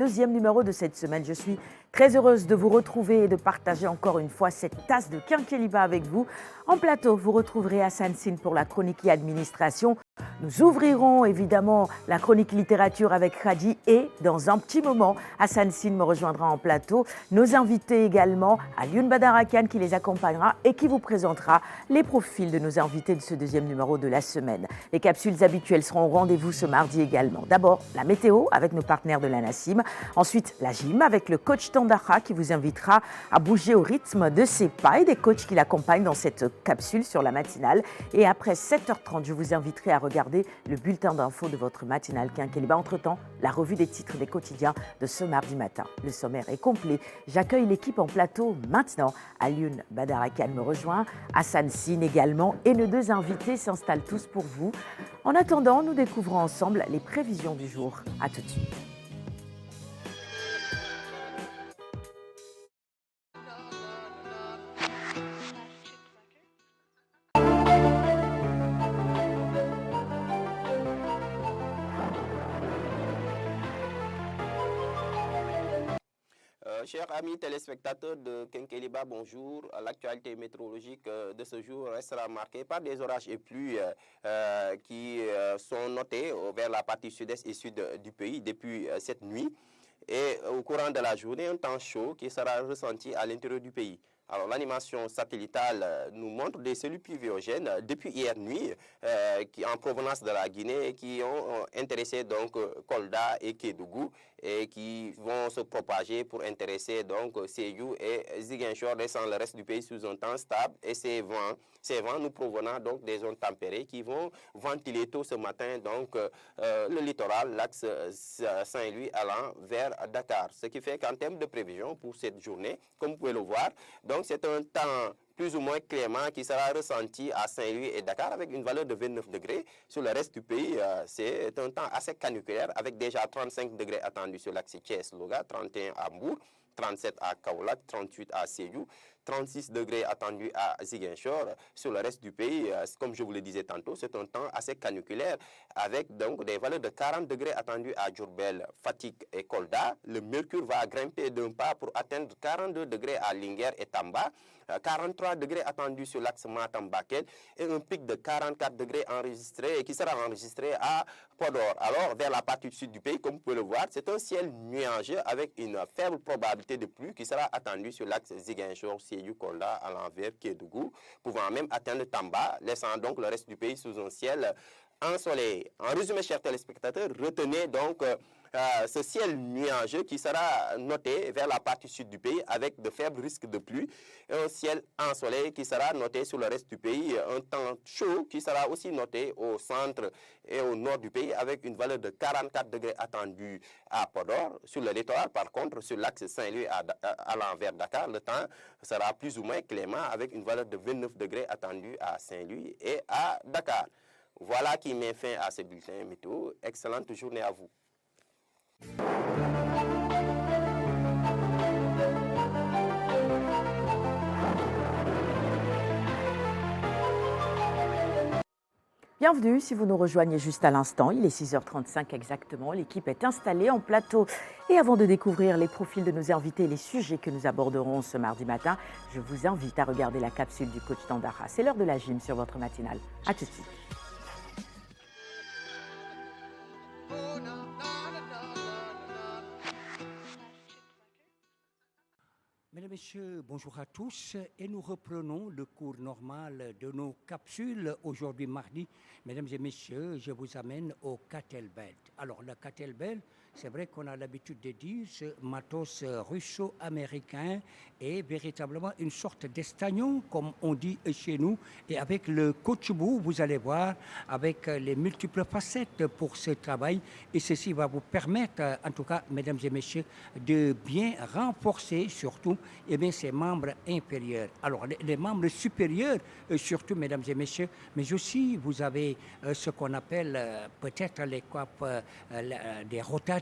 Deuxième numéro de cette semaine. Je suis très heureuse de vous retrouver et de partager encore une fois cette tasse de Quinqueliba avec vous. En plateau, vous retrouverez Hassan Sine pour la chronique et administration. Nous ouvrirons évidemment la chronique littérature avec Khadi et dans un petit moment, Hassan Sine me rejoindra en plateau. Nos invités également, Alioune Badara Kane qui les accompagnera et qui vous présentera les profils de nos invités de ce deuxième numéro de la semaine. Les capsules habituelles seront au rendez-vous ce mardi également. D'abord, la météo avec nos partenaires de la Nassim. Ensuite, la gym avec le coach Tandara qui vous invitera à bouger au rythme de ses pas et des coachs qui l'accompagnent dans cette capsule sur la matinale. Et après 7h30, je vous inviterai à regarder le bulletin d'infos de votre matinale Quinqueliba. Entre-temps, la revue des titres des quotidiens de ce mardi matin. Le sommaire est complet. J'accueille l'équipe en plateau maintenant. Alioune Badara Kane me rejoint, Hassan Sine également et nos deux invités s'installent tous pour vous. En attendant, nous découvrons ensemble les prévisions du jour. À tout de suite. Chers amis téléspectateurs de Quinqueliba, bonjour. L'actualité météorologique de ce jour restera marquée par des orages et pluies qui sont notés vers la partie sud-est et sud du pays depuis cette nuit. Et au courant de la journée, un temps chaud qui sera ressenti à l'intérieur du pays. Alors, l'animation satellitale nous montre des cellules pluviogènes depuis hier nuit qui, en provenance de la Guinée qui ont intéressé donc Kolda et Kédougou et qui vont se propager pour intéresser donc Sédhiou et Ziguinchor, laissant le reste du pays sous un temps stable. Et ces vents nous provenant donc des zones tempérées qui vont ventiler tôt ce matin donc le littoral, l'axe Saint-Louis allant vers Dakar. Ce qui fait qu'en termes de prévision pour cette journée, comme vous pouvez le voir, donc c'est un temps plus ou moins clément qui sera ressenti à Saint-Louis et Dakar avec une valeur de 29 degrés. Sur le reste du pays, c'est un temps assez caniculaire avec déjà 35 degrés attendus sur l'axe Thiès-Louga, 31 à Mbour, 37 à Kaolack, 38 à Sédhiou, 36 degrés attendus à Ziguinchor. Sur le reste du pays, comme je vous le disais tantôt, c'est un temps assez caniculaire avec donc des valeurs de 40 degrés attendus à Diourbel, Fatick et Kolda. Le mercure va grimper d'un pas pour atteindre 42 degrés à Linguère et Tamba, 43 degrés attendus sur l'axe Matam-Bakel et un pic de 44 degrés enregistré qui sera enregistré à Podor. Alors, vers la partie sud du pays, comme vous pouvez le voir, c'est un ciel nuageux avec une faible probabilité de pluie qui sera attendue sur l'axe Ziguinchor, Sédhiou, Kolda, à l'envers Kédougou, pouvant même atteindre Tamba, laissant donc le reste du pays sous un ciel ensoleillé. En résumé, chers téléspectateurs, retenez donc ce ciel nuageux qui sera noté vers la partie sud du pays avec de faibles risques de pluie, et un ciel ensoleillé qui sera noté sur le reste du pays, un temps chaud qui sera aussi noté au centre et au nord du pays avec une valeur de 44 degrés attendue à Podor. Sur le littoral, par contre, sur l'axe Saint-Louis à l'envers Dakar, le temps sera plus ou moins clément avec une valeur de 29 degrés attendue à Saint-Louis et à Dakar. Voilà qui met fin à ce bulletin météo. Excellente journée à vous. Bienvenue, si vous nous rejoignez juste à l'instant, il est 6h35 exactement, l'équipe est installée en plateau. Et avant de découvrir les profils de nos invités et les sujets que nous aborderons ce mardi matin, je vous invite à regarder la capsule du coach Tandara. C'est l'heure de la gym sur votre matinale. À tout de suite. Mesdames, Messieurs, bonjour à tous et nous reprenons le cours normal de nos capsules. Aujourd'hui mardi, Mesdames et Messieurs, je vous amène au Kettlebell. Alors le Kettlebell, c'est vrai qu'on a l'habitude de dire ce matos russo-américain est véritablement une sorte d'estagnon, comme on dit chez nous. Et avec le coach Bou, vous allez voir, avec les multiples facettes pour ce travail. Et ceci va vous permettre, en tout cas, Mesdames et Messieurs, de bien renforcer surtout eh bien, ses membres inférieurs. Alors, les membres supérieurs, surtout, Mesdames et Messieurs, mais aussi, vous avez ce qu'on appelle peut-être les coiffes des rotateurs.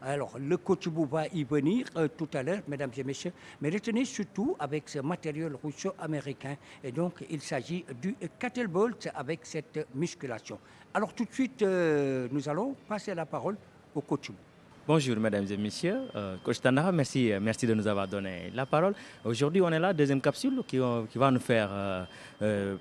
Alors, le coach Bou va y venir tout à l'heure, Mesdames et Messieurs, mais retenez surtout avec ce matériel russo-américain. Et donc, il s'agit du kettlebell avec cette musculation. Alors, tout de suite, nous allons passer la parole au coach Bou. Bonjour mesdames et messieurs, Coach Tandara, merci de nous avoir donné la parole. Aujourd'hui on est là, deuxième capsule qui va nous faire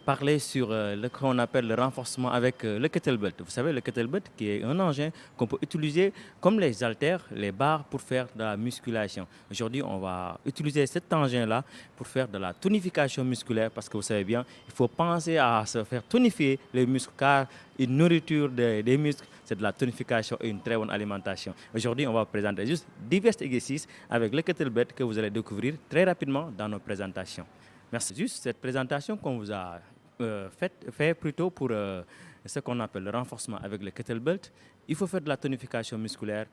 parler sur ce qu'on appelle le renforcement avec le kettlebell. Vous savez, le kettlebell qui est un engin qu'on peut utiliser comme les haltères, les barres pour faire de la musculation. Aujourd'hui on va utiliser cet engin-là pour faire de la tonification musculaire parce que vous savez bien, il faut penser à se faire tonifier les muscles car une nourriture des muscles, c'est de la tonification et une très bonne alimentation. Aujourd'hui, on va présenter juste divers exercices avec le kettlebell que vous allez découvrir très rapidement dans nos présentations. Merci. Juste cette présentation qu'on vous a fait plutôt pour ce qu'on appelle le renforcement avec le kettlebell. Il faut faire de la tonification musculaire,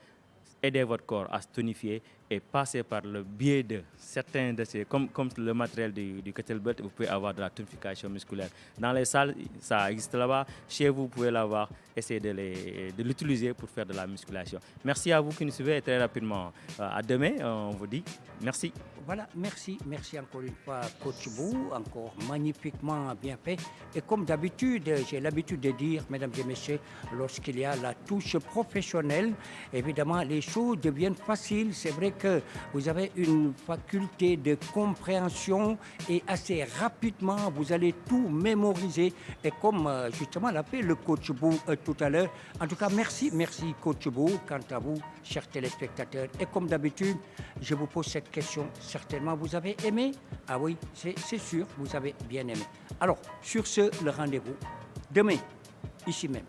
aider votre corps à se tonifier et passer par le biais de certains de ces, comme le matériel du kettlebell, vous pouvez avoir de la tonification musculaire. Dans les salles, ça existe là-bas. Chez vous, vous pouvez l'avoir. Essayez de l'utiliser pour faire de la musculation. Merci à vous qui nous suivez et très rapidement. À demain, on vous dit merci. Voilà, merci encore une fois, Coach Bou, encore magnifiquement bien fait. Et comme d'habitude, j'ai l'habitude de dire, mesdames et messieurs, lorsqu'il y a la touche professionnelle, évidemment, les choses deviennent faciles. C'est vrai que vous avez une faculté de compréhension et assez rapidement, vous allez tout mémoriser. Et comme justement l'a fait le Coach Bou tout à l'heure. En tout cas, merci Coach Bou. Quant à vous, chers téléspectateurs. Et comme d'habitude, je vous pose cette question. Certainement, vous avez aimé? Ah oui, c'est sûr, vous avez bien aimé. Alors, sur ce, le rendez-vous demain, ici même.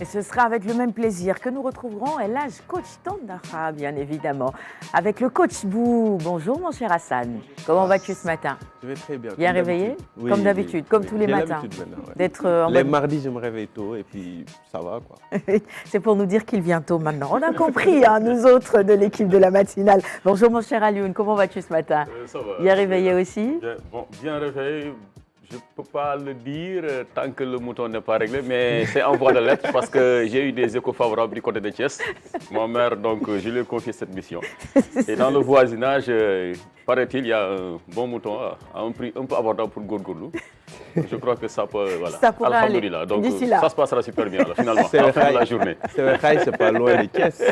Et ce sera avec le même plaisir que nous retrouverons l'âge Coach Tandara, bien évidemment, avec le Coach Bou. Bonjour mon cher Hassan, comment vas-tu ce matin? Je vais très bien. Bien réveillé? Oui, comme d'habitude, comme tous les matins. D'être en les mardis, je me réveille tôt et puis ça va quoi. C'est pour nous dire qu'il vient tôt maintenant. On a compris, hein, nous autres de l'équipe de la matinale. Bonjour mon cher Alioune, comment vas-tu ce matin? Ça va. Bien réveillé aussi? Bien réveillé. Je ne peux pas le dire tant que le mouton n'est pas réglé, mais c'est en voie de l'être parce que j'ai eu des échos favorables du côté de Thiès. Ma mère, donc, je lui ai confié cette mission. Et dans le voisinage, paraît-il, il y a un bon mouton à un prix un peu abordable pour Gourgourlou. Je crois que ça peut, voilà. Ça pourra aller. Donc, ça se passera super bien, là, finalement, à la fin de la journée. C'est pas loin de Thiès.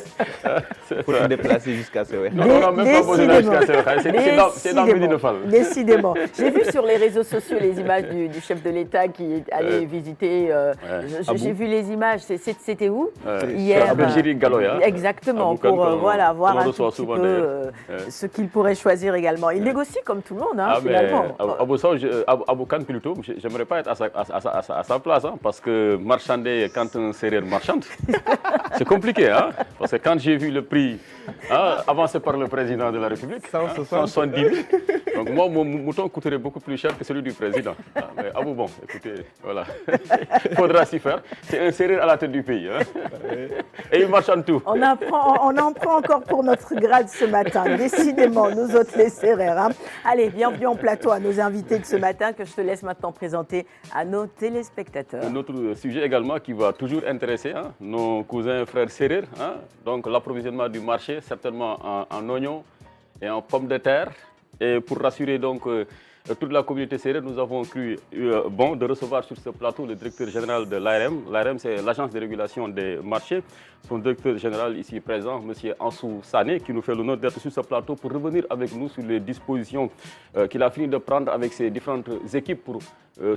Pour se déplacer jusqu'à Sewekhaï. Non, non, même pas besoin jusqu'à Sewekhaï. C'est dans Médine Fall. Décidément. J'ai vu sur les réseaux sociaux les images du chef de l'État qui allait visiter. J'ai vu les images. C'était où? Hier. Avec Géry Galoya. Exactement. Pour voilà, voir un tout petit peu ce qu'il pourrait choisir également. Il négocie comme tout le monde, hein, finalement. Aboukan, plutôt, j'aimerais pas être à sa place, hein, parce que marchander quand un serrure marchande, c'est compliqué. Hein, parce que quand j'ai vu le prix avancé par le président de la République, 170 000, donc moi, mon mouton coûterait beaucoup plus cher que celui du président. Mais Abou, bon, écoutez, voilà, il faudra s'y faire. C'est un serrure à la tête du pays. Hein. Et il marchande tout. On en prend encore pour notre grade ce matin. Décidément, nous autres les serrures. Hein. Allez, bienvenue en plateau à nos invités de ce matin que je te laisse maintenant présenter à nos téléspectateurs. Un autre sujet également qui va toujours intéresser nos cousins frères serrures. Donc l'approvisionnement du marché, certainement en oignons et en pommes de terre. Et pour rassurer donc toute la communauté serrure, nous avons cru bon de recevoir sur ce plateau le directeur général de l'ARM. L'ARM, c'est l'agence de régulation des marchés. Son directeur général ici présent, M. Ansou Sané, qui nous fait l'honneur d'être sur ce plateau pour revenir avec nous sur les dispositions qu'il a fini de prendre avec ses différentes équipes pour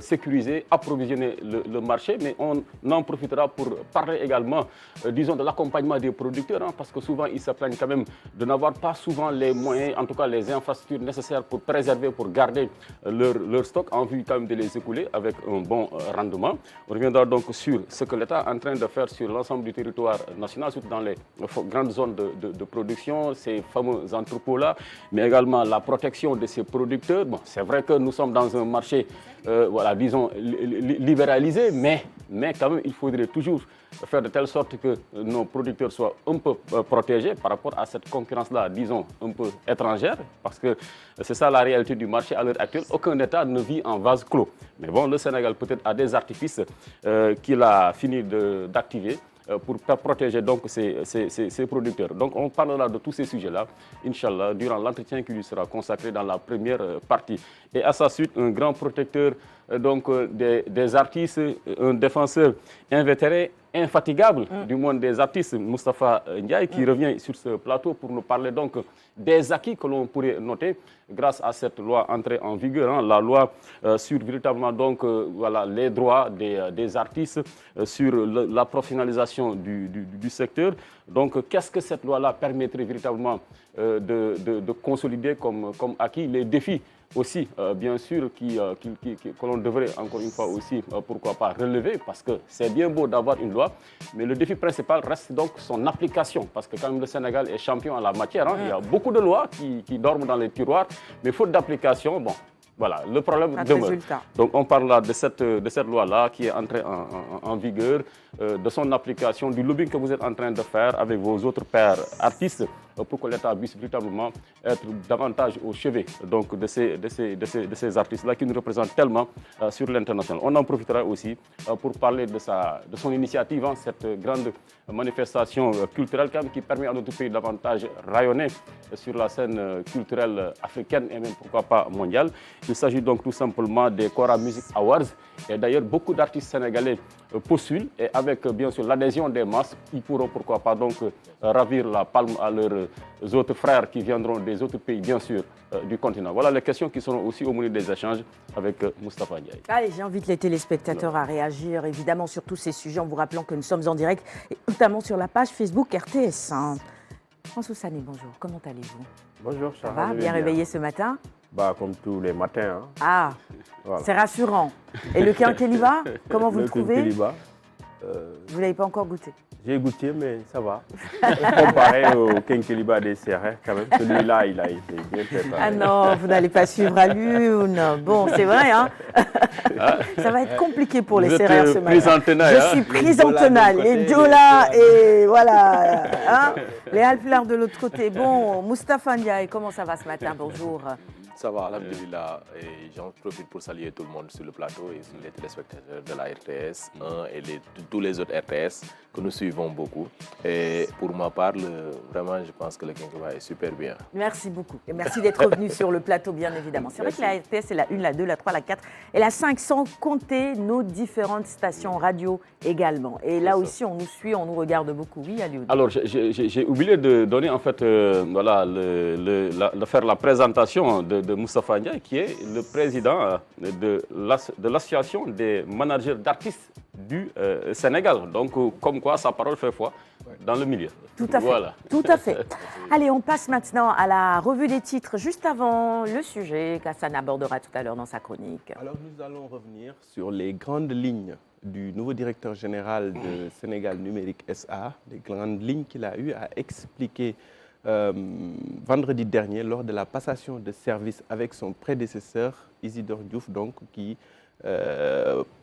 sécuriser, approvisionner le marché. Mais on en profitera pour parler également, disons, de l'accompagnement des producteurs, parce que souvent, ils se plaignent quand même de n'avoir pas souvent les moyens, en tout cas les infrastructures nécessaires pour préserver, pour garder leur stock en vue quand même de les écouler avec un bon rendement. On reviendra donc sur ce que l'État est en train de faire sur l'ensemble du territoire national, surtout dans les grandes zones de production, ces fameux entrepôts-là, mais également la protection de ces producteurs. Bon, c'est vrai que nous sommes dans un marché, voilà, disons, libéralisé, mais quand même, il faudrait toujours faire de telle sorte que nos producteurs soient un peu protégés par rapport à cette concurrence-là, disons, un peu étrangère, parce que c'est ça la réalité du marché à l'heure actuelle. Aucun État ne vit en vase clos. Mais bon, le Sénégal peut-être a des artifices qu'il a fini d'activer pour protéger donc ces producteurs. Donc on parlera de tous ces sujets-là, Inch'Allah, durant l'entretien qui lui sera consacré dans la première partie. Et à sa suite, un grand protecteur donc des artistes, un défenseur invétéré, infatigable du monde des artistes, Moustapha Ndiaye, qui revient sur ce plateau pour nous parler donc des acquis que l'on pourrait noter grâce à cette loi entrée en vigueur, la loi sur véritablement donc voilà les droits des artistes, sur la professionnalisation du secteur. Donc qu'est-ce que cette loi-là permettrait véritablement de consolider comme acquis, les défis aussi, bien sûr, que l'on devrait encore une fois aussi, pourquoi pas, relever, parce que c'est bien beau d'avoir une loi, mais le défi principal reste donc son application, parce que quand même le Sénégal est champion en la matière, il y a beaucoup de lois qui dorment dans les tiroirs, mais faute d'application, bon, voilà, le problème demeure. Donc on parle là de cette loi-là qui est entrée en vigueur, de son application, du lobbying que vous êtes en train de faire avec vos autres pairs artistes pour que l'État puisse véritablement être davantage au chevet donc, de ces artistes-là qui nous représentent tellement sur l'international. On en profitera aussi pour parler de son initiative, cette grande manifestation culturelle quand même, qui permet à notre pays davantage rayonner sur la scène culturelle africaine et même pourquoi pas mondiale. Il s'agit donc tout simplement des Kora Music Awards. Et d'ailleurs, beaucoup d'artistes sénégalais postulent et avec bien sûr l'adhésion des masses, ils pourront pourquoi pas donc ravir la palme à leurs autres frères qui viendront des autres pays bien sûr du continent. Voilà les questions qui seront aussi au menu des échanges avec Moustapha Ndiaye. Allez, j'invite les téléspectateurs à réagir évidemment sur tous ces sujets en vous rappelant que nous sommes en direct et notamment sur la page Facebook RTS. François Sané, bonjour, comment allez-vous? Bonjour, ça va? Bien réveillé ce matin? Comme tous les matins. Ah, voilà. C'est rassurant. Et le Quinqueliba, comment vous le trouvez? Quinqueliba, vous ne l'avez pas encore goûté? J'ai goûté, mais ça va. Comparé au Quinqueliba des Serres, quand même, celui-là, il a été bien préparé. Ah non, vous n'allez pas suivre à l'une. Bon, c'est vrai, hein. Ça va être compliqué pour les Serres ce matin. Je suis prise en tenaille. Les Djola et voilà. Hein, les Halpulars de l'autre côté. Bon, Moustapha Ndiaye, comment ça va ce matin? Bonjour. Ça va, alhamdulillah, et j'en profite pour saluer tout le monde sur le plateau et sur les téléspectateurs de la RTS 1 et tous les autres RTS que nous suivons beaucoup. Et pour ma part, vraiment, je pense que le Quinqueliba est super bien. Merci beaucoup et merci d'être venu sur le plateau, bien évidemment. C'est vrai que la RTS, c'est la 1, la 2, la 3, la 4 et la 5, sans compter nos différentes stations radio également. Et là aussi, on nous suit, on nous regarde beaucoup. Oui, Alioune. Alors, j'ai oublié de donner, en fait, voilà, de faire la présentation de Moustapha Ndiaye, qui est le président de l'association des managers d'artistes du Sénégal. Donc, comme quoi, sa parole fait foi dans le milieu. Tout à fait. Voilà. Tout à fait. Allez, on passe maintenant à la revue des titres, juste avant le sujet qu'Hassan abordera tout à l'heure dans sa chronique. Alors, nous allons revenir sur les grandes lignes du nouveau directeur général de Sénégal Numérique SA, les grandes lignes qu'il a eu à expliquer vendredi dernier lors de la passation de service avec son prédécesseur Isidore Diouf, donc, qui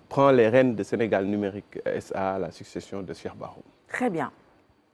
prend les rênes de Sénégal Numérique SA à la succession de Cheikh Baroum. Très bien.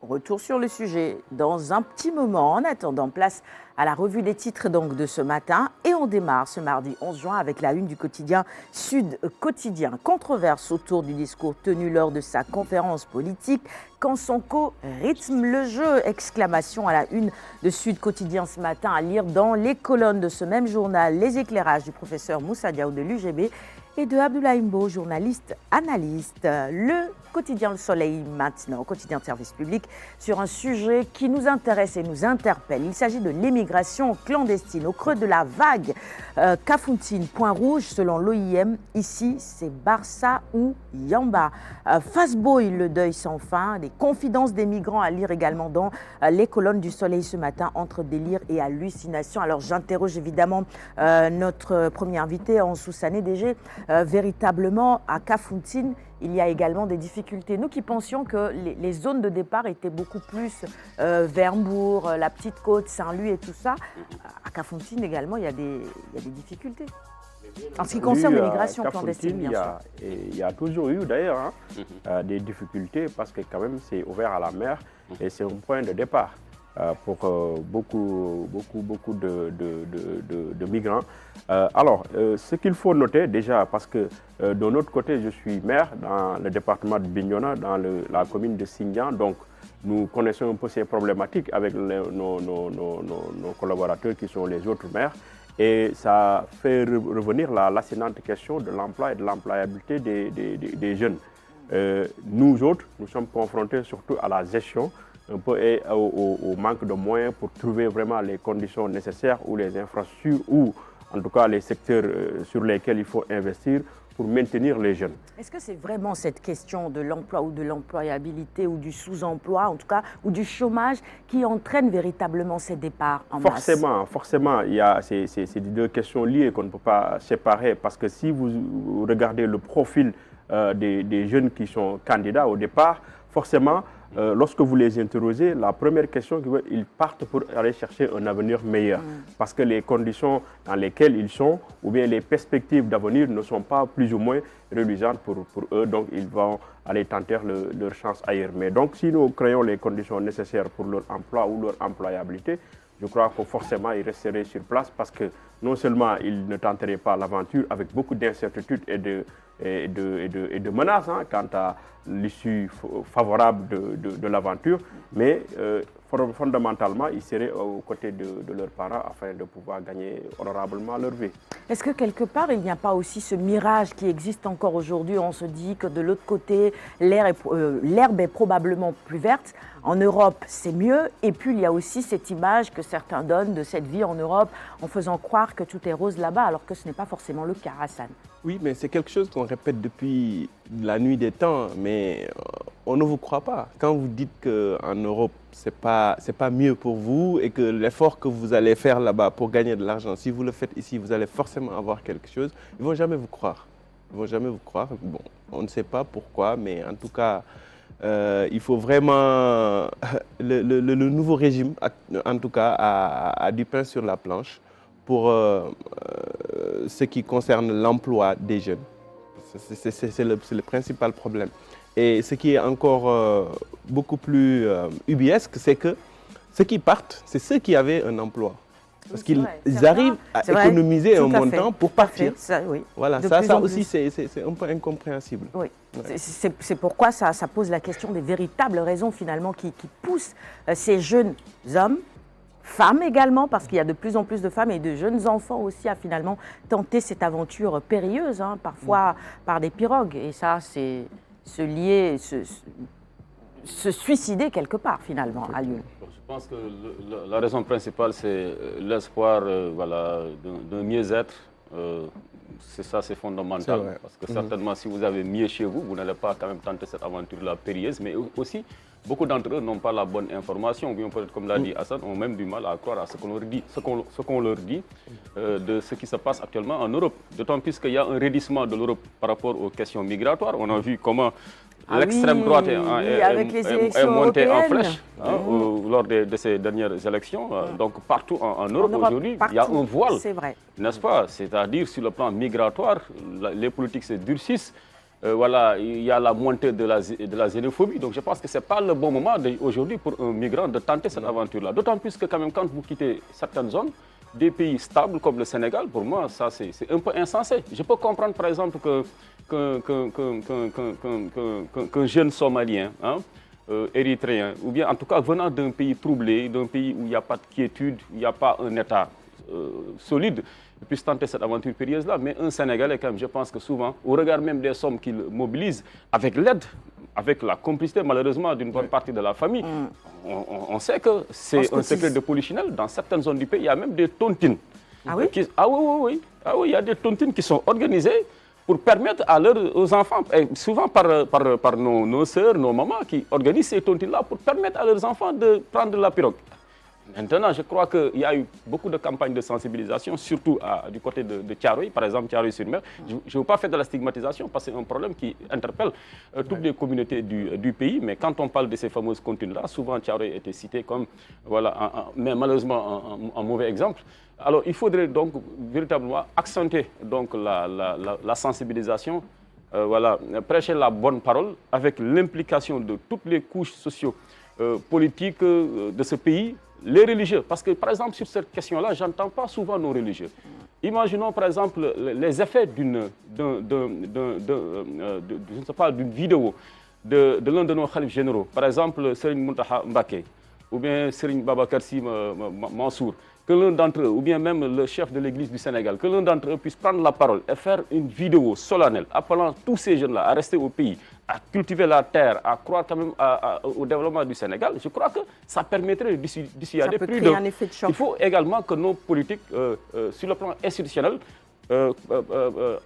Retour sur le sujet dans un petit moment. En attendant, place à la revue des titres donc, de ce matin. Et on démarre ce mardi 11 juin avec la une du quotidien Sud Quotidien. Controverse autour du discours tenu lors de sa conférence politique. Quand Sonko rythme le jeu, exclamation à la une de Sud Quotidien ce matin, à lire dans les colonnes de ce même journal les éclairages du professeur Moussa Diaw de l'UGB et de Abdoulaye Mbo, journaliste analyste. Le quotidien Le Soleil maintenant, quotidien de service public, sur un sujet qui nous intéresse et nous interpelle. Il s'agit de l'émigration clandestine au creux de la vague. Kafountine, point rouge selon l'OIM. Ici, c'est Barça ou Yamba. Fastboy, le deuil sans fin. Des confidences des migrants à lire également dans les colonnes du Soleil ce matin, entre délire et hallucination. Alors j'interroge évidemment notre premier invité, Ansou Sané DG. Véritablement, à Kafountine, il y a également des difficultés. Nous qui pensions que les zones de départ étaient beaucoup plus vers Mbour, la Petite Côte, Saint-Louis et tout ça, à Kafountine également, il y a des difficultés. En ce qui concerne l'immigration clandestine, bien sûr. Il y a toujours eu d'ailleurs des difficultés parce que quand même c'est ouvert à la mer et c'est un point de départ pour beaucoup de migrants. Alors, ce qu'il faut noter déjà, parce que de notre côté, je suis maire dans le département de Bignona, dans la commune de Sindian, donc nous connaissons un peu ces problématiques avec nos collaborateurs qui sont les autres maires. Et ça fait revenir la lancinante question de l'emploi et de l'employabilité des jeunes. Nous autres, nous sommes confrontés surtout à la gestion un peu et au manque de moyens pour trouver vraiment les conditions nécessaires ou les infrastructures ou en tout cas les secteurs sur lesquels il faut investir pour maintenir les jeunes. Est-ce que c'est vraiment cette question de l'emploi ou de l'employabilité ou du sous-emploi, en tout cas, ou du chômage qui entraîne véritablement ces départs en masse? Forcément, c'est deux questions liées qu'on ne peut pas séparer parce que si vous regardez le profil des jeunes qui sont candidats au départ, forcément, lorsque vous les interrogez, la première question, ils partent pour aller chercher un avenir meilleur. Parce que les conditions dans lesquelles ils sont, ou bien les perspectives d'avenir ne sont pas plus ou moins reluisantes pour eux. Donc, ils vont aller tenter leur chance ailleurs. Mais donc, si nous créons les conditions nécessaires pour leur emploi ou leur employabilité, je crois que forcément, ils resteraient sur place parce que non seulement ils ne tenteraient pas l'aventure avec beaucoup d'incertitudes et de menaces quant à l'issue favorable de l'aventure, mais fondamentalement, ils seraient aux côtés de leurs parents afin de pouvoir gagner honorablement leur vie. Est-ce que quelque part, il n'y a pas aussi ce mirage qui existe encore aujourd'hui? On se dit que de l'autre côté, l'herbe est probablement plus verte. En Europe, c'est mieux. Et puis, il y a aussi cette image que certains donnent de cette vie en Europe en faisant croire que tout est rose là-bas, alors que ce n'est pas forcément le cas, Hassan. Oui, mais c'est quelque chose qu'on répète depuis la nuit des temps, mais on ne vous croit pas. Quand vous dites qu'en Europe, ce n'est pas mieux pour vous et que l'effort que vous allez faire là-bas pour gagner de l'argent, si vous le faites ici, vous allez forcément avoir quelque chose, ils ne vont jamais vous croire. Ils ne vont jamais vous croire. Bon, on ne sait pas pourquoi, mais en tout cas, il faut vraiment... Le nouveau régime, en tout cas, a du pain sur la planche pour ce qui concerne l'emploi des jeunes. C'est le principal problème. Et ce qui est encore beaucoup plus ubiesque, c'est que ceux qui partent, c'est ceux qui avaient un emploi. Parce qu'ils arrivent à économiser un montant pour partir. Ça, oui. Voilà, ça aussi, c'est un peu incompréhensible. Oui. Ouais. C'est pourquoi ça pose la question des véritables raisons finalement qui poussent ces jeunes hommes, femmes également, parce qu'il y a de plus en plus de femmes et de jeunes enfants aussi à finalement tenter cette aventure périlleuse, parfois par des pirogues. Et ça, c'est se lier, se suicider quelque part finalement à Lyon. Je pense que la raison principale, c'est l'espoir d'un mieux-être. C'est ça, c'est fondamental. Vrai. Parce que certainement, si vous avez mieux chez vous, vous n'allez pas quand même tenter cette aventure-là périlleuse. Mais aussi, beaucoup d'entre eux n'ont pas la bonne information. Ou bien peut-être, comme l'a dit Hassan, ont même du mal à croire à ce qu'on leur dit, de ce qui se passe actuellement en Europe. D'autant plus qu'il y a un raidissement de l'Europe par rapport aux questions migratoires. On a vu comment l'extrême droite est montée en flèche lors de ces dernières élections. Donc partout en Europe aujourd'hui, il y a un voile, n'est-ce pas? C'est-à-dire sur le plan migratoire, les politiques se durcissent. Il y a la montée de la xénophobie. Donc je pense que ce n'est pas le bon moment aujourd'hui pour un migrant de tenter cette aventure-là. D'autant plus que quand même quand vous quittez certaines zones, des pays stables comme le Sénégal, pour moi, ça c'est un peu insensé. Je peux comprendre par exemple qu'un jeune Somalien, érythréen, ou bien en tout cas venant d'un pays troublé, d'un pays où il n'y a pas de quiétude, il n'y a pas un État solide, puisse tenter cette aventure périlleuse-là. Mais un Sénégalais, quand même, je pense que souvent, au regard même des sommes qu'il mobilise, avec l'aide, avec la complicité malheureusement d'une bonne partie de la famille, on sait que c'est un secret de polichinelle. Dans certaines zones du pays, il y a même des tontines. Ah oui? Oui, il y a des tontines qui sont organisées pour permettre aux enfants, et souvent par nos sœurs, nos mamans, qui organisent ces tontines-là pour permettre à leurs enfants de prendre la pirogue. Maintenant, je crois qu'il y a eu beaucoup de campagnes de sensibilisation, surtout du côté de Thiaroye, par exemple Thiaroye-sur-Mer. Je ne veux pas faire de la stigmatisation parce que c'est un problème qui interpelle toutes les communautés du pays. Mais quand on parle de ces fameuses comptines-là, souvent Thiaroye était cité comme, mais malheureusement, un mauvais exemple. Alors, il faudrait donc véritablement accentuer donc, la sensibilisation, prêcher la bonne parole avec l'implication de toutes les couches socio-politiques de ce pays. Les religieux, parce que par exemple sur cette question-là, je n'entends pas souvent nos religieux. Imaginons par exemple les effets d'une vidéo de l'un de nos khalifs généraux, par exemple Serigne Mountakha Mbacké, ou bien Serigne Babacar Sy Mansour, que l'un d'entre eux, ou bien même le chef de l'église du Sénégal, que l'un d'entre eux puisse prendre la parole et faire une vidéo solennelle appelant tous ces jeunes-là à rester au pays, à cultiver la terre, à croire quand même au développement du Sénégal, je crois que ça permettrait d'y aller plus créer un effet de choc. Il faut également que nos politiques, sur le plan institutionnel,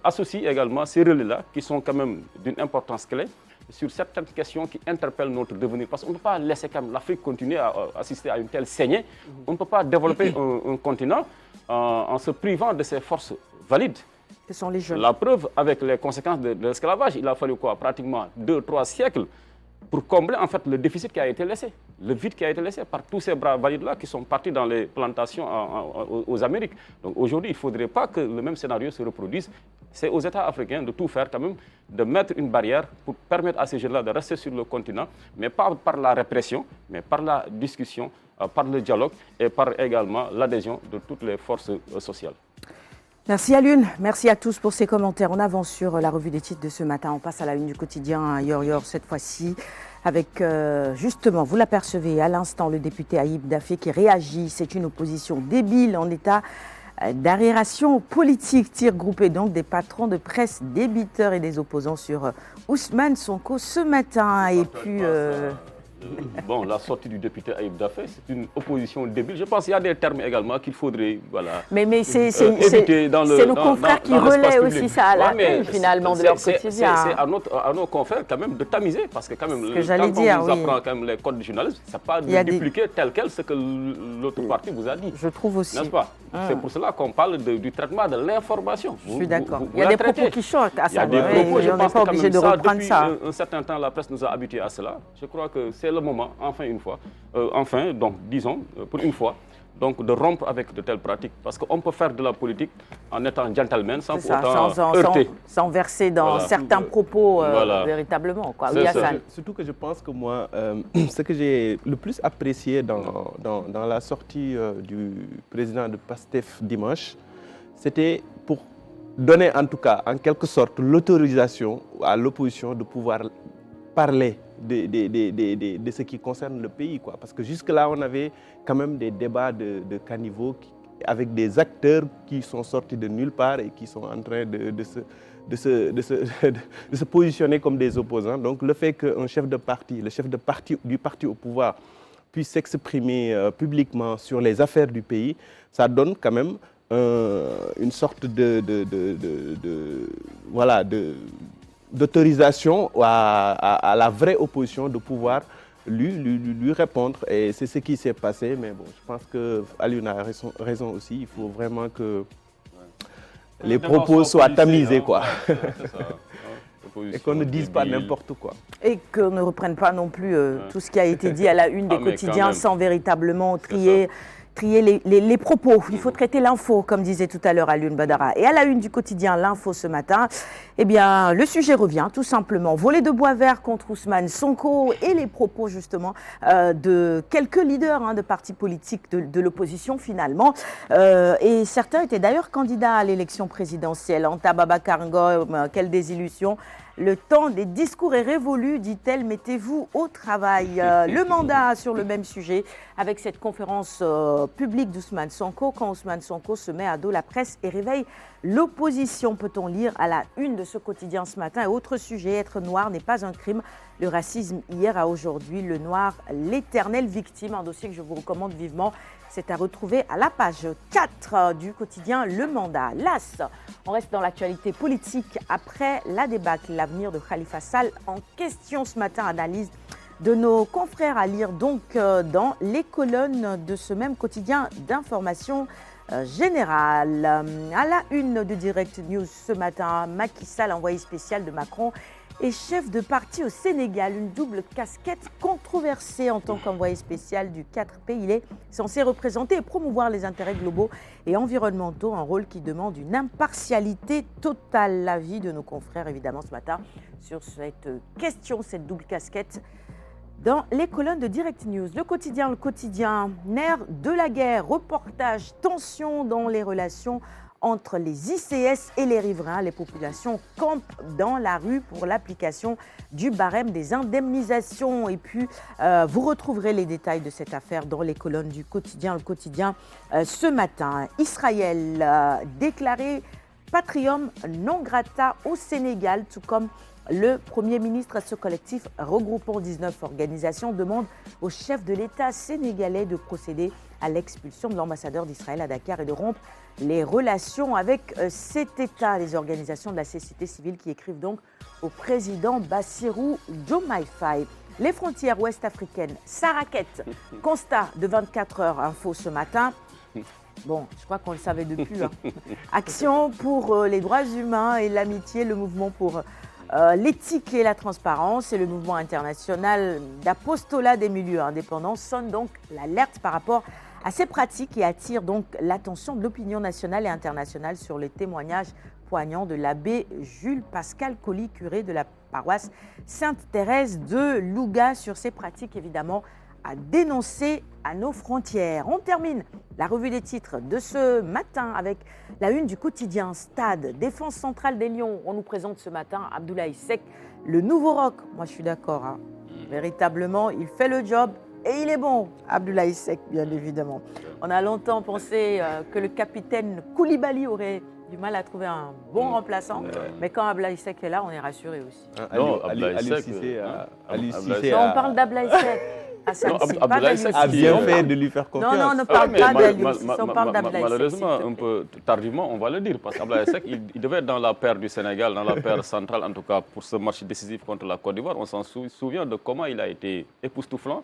associent également ces relais-là, qui sont quand même d'une importance clé, sur certaines questions qui interpellent notre devenir. Parce qu'on ne peut pas laisser quand même l'Afrique continuer à assister à une telle saignée. On ne peut pas développer un continent en se privant de ses forces valides. Ce sont les jeunes. La preuve, avec les conséquences de l'esclavage, il a fallu quoi? Pratiquement 2-3 siècles pour combler en fait le déficit qui a été laissé, le vide qui a été laissé par tous ces bras valides-là qui sont partis dans les plantations aux Amériques. Donc aujourd'hui, il ne faudrait pas que le même scénario se reproduise. C'est aux États africains de tout faire quand même, de mettre une barrière pour permettre à ces jeunes-là de rester sur le continent, mais pas par la répression, mais par la discussion, par le dialogue et par également l'adhésion de toutes les forces sociales. Merci à l'une, merci à tous pour ces commentaires. On avance sur la revue des titres de ce matin. On passe à la une du quotidien Yor cette fois-ci avec justement, vous l'apercevez à l'instant, le député Ayib Daffé qui réagit. C'est une opposition débile en état d'arriération politique. Tir groupé donc des patrons de presse, débiteurs et des opposants sur Ousmane Sonko ce matin. Et puis... Bon, la sortie du député Ayib Daffé, c'est une opposition débile. Je pense qu'il y a des termes également qu'il faudrait mais c'est nos confrères qui relaient aussi ça à la une finalement de leur quotidien. C'est à nos confrères quand même de tamiser, parce que quand même, quand on vous apprend quand même les codes du journalisme, ce n'est pas de dupliquer tel quel ce que l'autre parti vous a dit. Je trouve aussi. N'est-ce pas? C'est pour cela qu'on parle du traitement de l'information. Je suis d'accord. Il y a des propos qui choquent à ça. Il y a des propos, je pense pas obligé de reprendre ça. Depuis un certain temps, la presse nous a habitués à cela. Je crois que c'est le moment, donc disons, pour une fois, donc de rompre avec de telles pratiques. Parce qu'on peut faire de la politique en étant gentleman sans pour autant heurter. Sans verser dans certains propos véritablement. Quoi. Oui, surtout que je pense que moi, ce que j'ai le plus apprécié dans la sortie du président de PASTEF dimanche, c'était pour donner en tout cas, en quelque sorte, l'autorisation à l'opposition de pouvoir parler de ce qui concerne le pays, quoi. Parce que jusque-là, on avait quand même des débats de caniveau avec des acteurs qui sont sortis de nulle part et qui sont en train de se positionner comme des opposants. Donc le fait qu'un chef de parti, le chef du parti au pouvoir, puisse s'exprimer publiquement sur les affaires du pays, ça donne quand même une sorte d'autorisation à la vraie opposition de pouvoir lui répondre. Et c'est ce qui s'est passé. Mais bon, je pense que Alioune a raison aussi. Il faut vraiment que les propos soient tamisés, quoi. Et qu'on ne dise pas n'importe quoi. Et qu'on ne reprenne pas non plus tout ce qui a été dit à la une des quotidiens sans véritablement trier les propos. Il faut traiter l'info, comme disait tout à l'heure Alioune Badara. Et à la une du quotidien L'Info ce matin, eh bien, le sujet revient tout simplement. Volet de bois vert contre Ousmane Sonko et les propos justement de quelques leaders de partis politiques de l'opposition finalement. Et certains étaient d'ailleurs candidats à l'élection présidentielle. Anta Babacar Ngom, quelle désillusion. Le temps des discours est révolu, dit-elle, mettez-vous au travail. Le mandat sur le même sujet avec cette conférence publique d'Ousmane Sonko, quand Ousmane Sonko se met à dos la presse et réveille l'opposition, peut-on lire à la une de ce quotidien ce matin. Et autre sujet, être noir n'est pas un crime. Le racisme hier à aujourd'hui, le noir, l'éternelle victime, un dossier que je vous recommande vivement. C'est à retrouver à la page 4 du quotidien Le Mandat. L'As, on reste dans l'actualité politique après la débâcle. L'avenir de Khalifa Sall en question ce matin. Analyse de nos confrères à lire donc dans les colonnes de ce même quotidien d'information générale. À la une de Direct News ce matin, Macky Sall, envoyé spécial de Macron et chef de parti au Sénégal, une double casquette controversée en tant qu'envoyé spécial du 4P. Il est censé représenter et promouvoir les intérêts globaux et environnementaux, un rôle qui demande une impartialité totale. L'avis de nos confrères, évidemment, ce matin, sur cette question, cette double casquette, dans les colonnes de Direct News. Le quotidien, nerf de la guerre, reportage, tension dans les relations entre les ICS et les riverains. Les populations campent dans la rue pour l'application du barème des indemnisations. Et puis, vous retrouverez les détails de cette affaire dans les colonnes du quotidien, le quotidien ce matin. Israël déclaré patrium non grata au Sénégal, tout comme le Premier ministre. Ce collectif regroupant 19 organisations demande au chef de l'État sénégalais de procéder à l'expulsion de l'ambassadeur d'Israël à Dakar et de rompre les relations avec cet État. Les organisations de la société civile qui écrivent donc au président Bassirou Diomaye Faye. Les frontières ouest-africaines, ça raquette. Constat de 24 heures info ce matin. Bon, je crois qu'on le savait depuis. Hein. Action pour les droits humains et l'amitié, le mouvement pour l'éthique et la transparence et le mouvement international d'apostolat des milieux indépendants sonnent donc l'alerte par rapport à ces pratiques et attirent donc l'attention de l'opinion nationale et internationale sur les témoignages poignants de l'abbé Jules Pascal Colly, curé de la paroisse Sainte-Thérèse de Louga, sur ces pratiques évidemment à dénoncer à nos frontières. On termine la revue des titres de ce matin avec la une du quotidien Stade. Défense centrale des Lions. On nous présente ce matin Abdoulaye Seck, le nouveau roc. Moi, je suis d'accord. Hein. Véritablement, il fait le job et il est bon. Abdoulaye Seck, bien évidemment. On a longtemps pensé que le capitaine Koulibaly aurait du mal à trouver un bon remplaçant. Mais quand Abdoulaye Seck est là, on est rassuré aussi. Non, Abdoulaye Seck. On parle d'Abdoulaye Seck. Abdoulaye Seck a bien fait de lui faire confiance. Non, on ne parle pas d'Aliou. On parle d'Abdoulaye Seck. Malheureusement, un peu tardivement, on va le dire, parce qu'Abdoulaye Seck, il devait être dans la paire du Sénégal, dans la paire centrale, en tout cas pour ce match décisif contre la Côte d'Ivoire. On s'en souvient de comment il a été époustouflant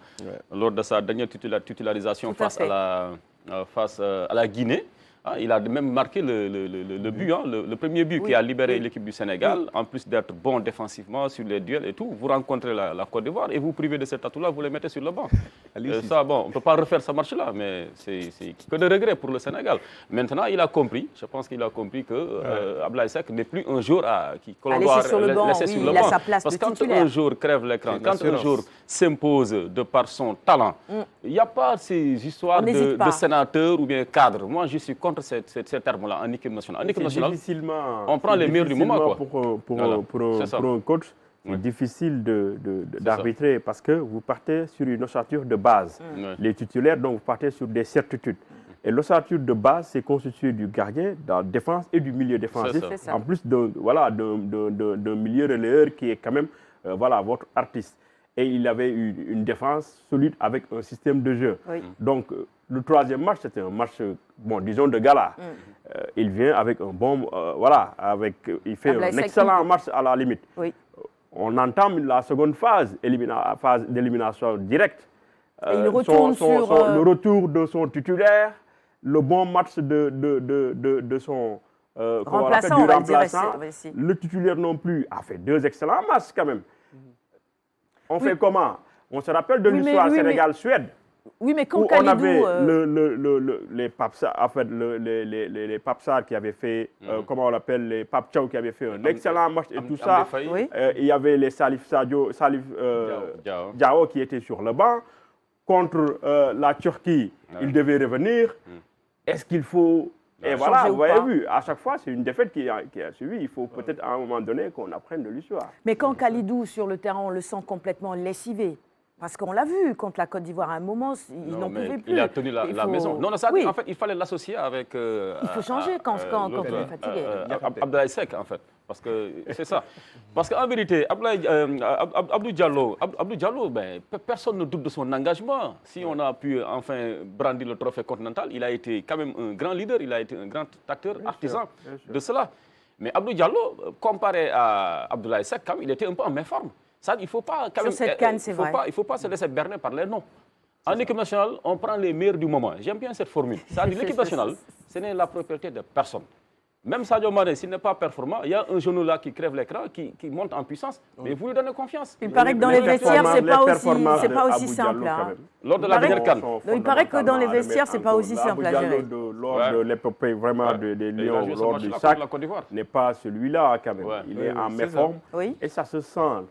lors de sa dernière titularisation face à la Guinée. Il a même marqué le but, le premier but qui a libéré l'équipe du Sénégal, en plus d'être bon défensivement sur les duels et tout. Vous rencontrez la Côte d'Ivoire et vous privez de cet atout-là, vous les mettez sur le banc. Ça, bon, on ne peut pas refaire ce match-là, mais c'est que de regret pour le Sénégal. Maintenant, il a compris, je pense qu'il a compris que Abdoulaye Seck n'est plus un jour qu'on doit laisser sur le banc. Parce que quand un jour crève l'écran, quand un jour s'impose de par son talent, il n'y a pas ces histoires de sénateur ou bien cadre. Moi, je suis contre ces termes-là en équipe nationale. En équipe nationale, on prend les meilleurs du moment. Quoi. Pour un coach, c'est difficile d'arbitrer parce que vous partez sur une ossature de base. Les titulaires, donc vous partez sur des certitudes. Et l'ossature de base, c'est constitué du gardien, de la défense et du milieu défensif. En plus d'un milieu relayeur qui est quand même votre artiste. Et il avait une défense solide avec un système de jeu. Donc, le troisième match, c'était un match, disons, de gala. Il vient avec un bon... il fait un excellent match à la limite. On entame la seconde phase d'élimination directe. Il retourne le retour de son titulaire, le bon match de son... remplaçant, du remplaçant. Le titulaire non plus a fait 2 excellents matchs quand même. On fait comment? On se rappelle de l'histoire Sénégal-Suède. Oui, mais quand on avait les Papsar qui avaient fait, comment on l'appelle, les Pape Thiaw qui avaient fait un excellent match et tout ça. Il y avait les Salif Diao qui étaient sur le banc. Contre la Turquie, ils devaient revenir. Est-ce qu'il faut... Et voilà, vous avez vu, à chaque fois, c'est une défaite qui a suivi. Il faut peut-être à un moment donné qu'on apprenne de l'histoire. Mais quand Kalidou, sur le terrain, on le sent complètement lessivé. Parce qu'on l'a vu, contre la Côte d'Ivoire, à un moment, il n'en pouvait plus. Il a tenu la maison. Non, ça, en fait, il fallait l'associer avec... il faut changer quand on est fatigué. Abdoulaye Seck, en fait. Parce que c'est ça. Parce qu'en vérité, Abdou Diallo, personne ne doute de son engagement. Si on a pu enfin brandir le trophée continental, il a été quand même un grand leader, il a été un grand acteur, artisan de cela. Mais Abdou Diallo, comparé à Abdoulaye Seck, il était un peu en méforme. Ça, il ne faut pas quand même, il faut pas se laisser berner par les noms. En équipe nationale, on prend les meilleurs du moment. J'aime bien cette formule. L'équipe nationale, ce n'est la propriété de personne. Même Sadio Mané, s'il n'est pas performant, il y a un genou là qui crève l'écran, qui monte en puissance. Mais vous lui donnez confiance. Il paraît que dans les vestiaires, ce n'est pas aussi simple. Lors de la dernière CAN. Il paraît que dans les vestiaires, ce n'est pas aussi simple à gérer. Lors de l'épopée vraiment des Lions, lors du sac, n'est pas celui-là quand même. Il est en méforme. Et ça se sent.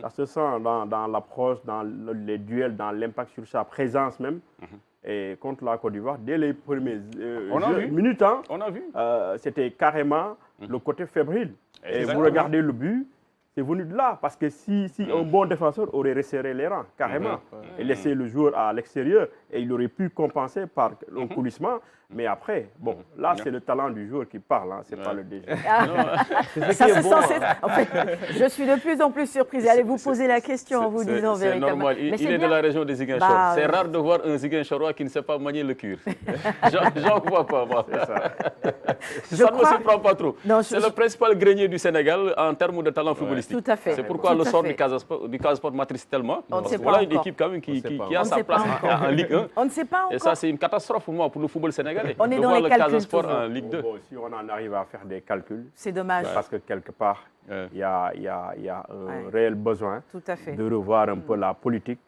Ça se sent dans l'approche, dans les duels, dans l'impact sur sa présence même. Et contre la Côte d'Ivoire, dès les premières minutes, on a vu. C'était carrément le côté fébrile. Et Exactement. vous regardez le but, c'est venu de là. Parce que si un bon défenseur aurait resserré les rangs, carrément, et laissé le joueur à l'extérieur, et il aurait pu compenser par le coulissement. Mais après, bon, là, c'est le talent du joueur qui parle, hein, c'est pas le DG. Ça se sent, en fait, je suis de plus en plus surprise. Allez vous poser la question en vous disant C'est véritablement. normal, il est de la région des Ziguinchor. Bah, c'est rare de voir un Ziguinchorois qui ne sait pas manier le cuir. J'en vois pas, moi. Ça ne me surprend pas trop. C'est le principal grenier du Sénégal en termes de talent footballistique. Tout à fait. C'est pourquoi le sort du Casa Sport m'attriste tellement. Voilà une équipe quand même qui a sa place en Ligue 1. On ne sait pas encore. Et ça, c'est une catastrophe pour moi, pour le football sénégalais. On est de dans voir les le calculs Casa Sport toujours. en Ligue 2. Bon, si on en arrive à faire des calculs, c'est dommage. Parce que quelque part, il y a un réel besoin Tout à fait. de revoir un peu la politique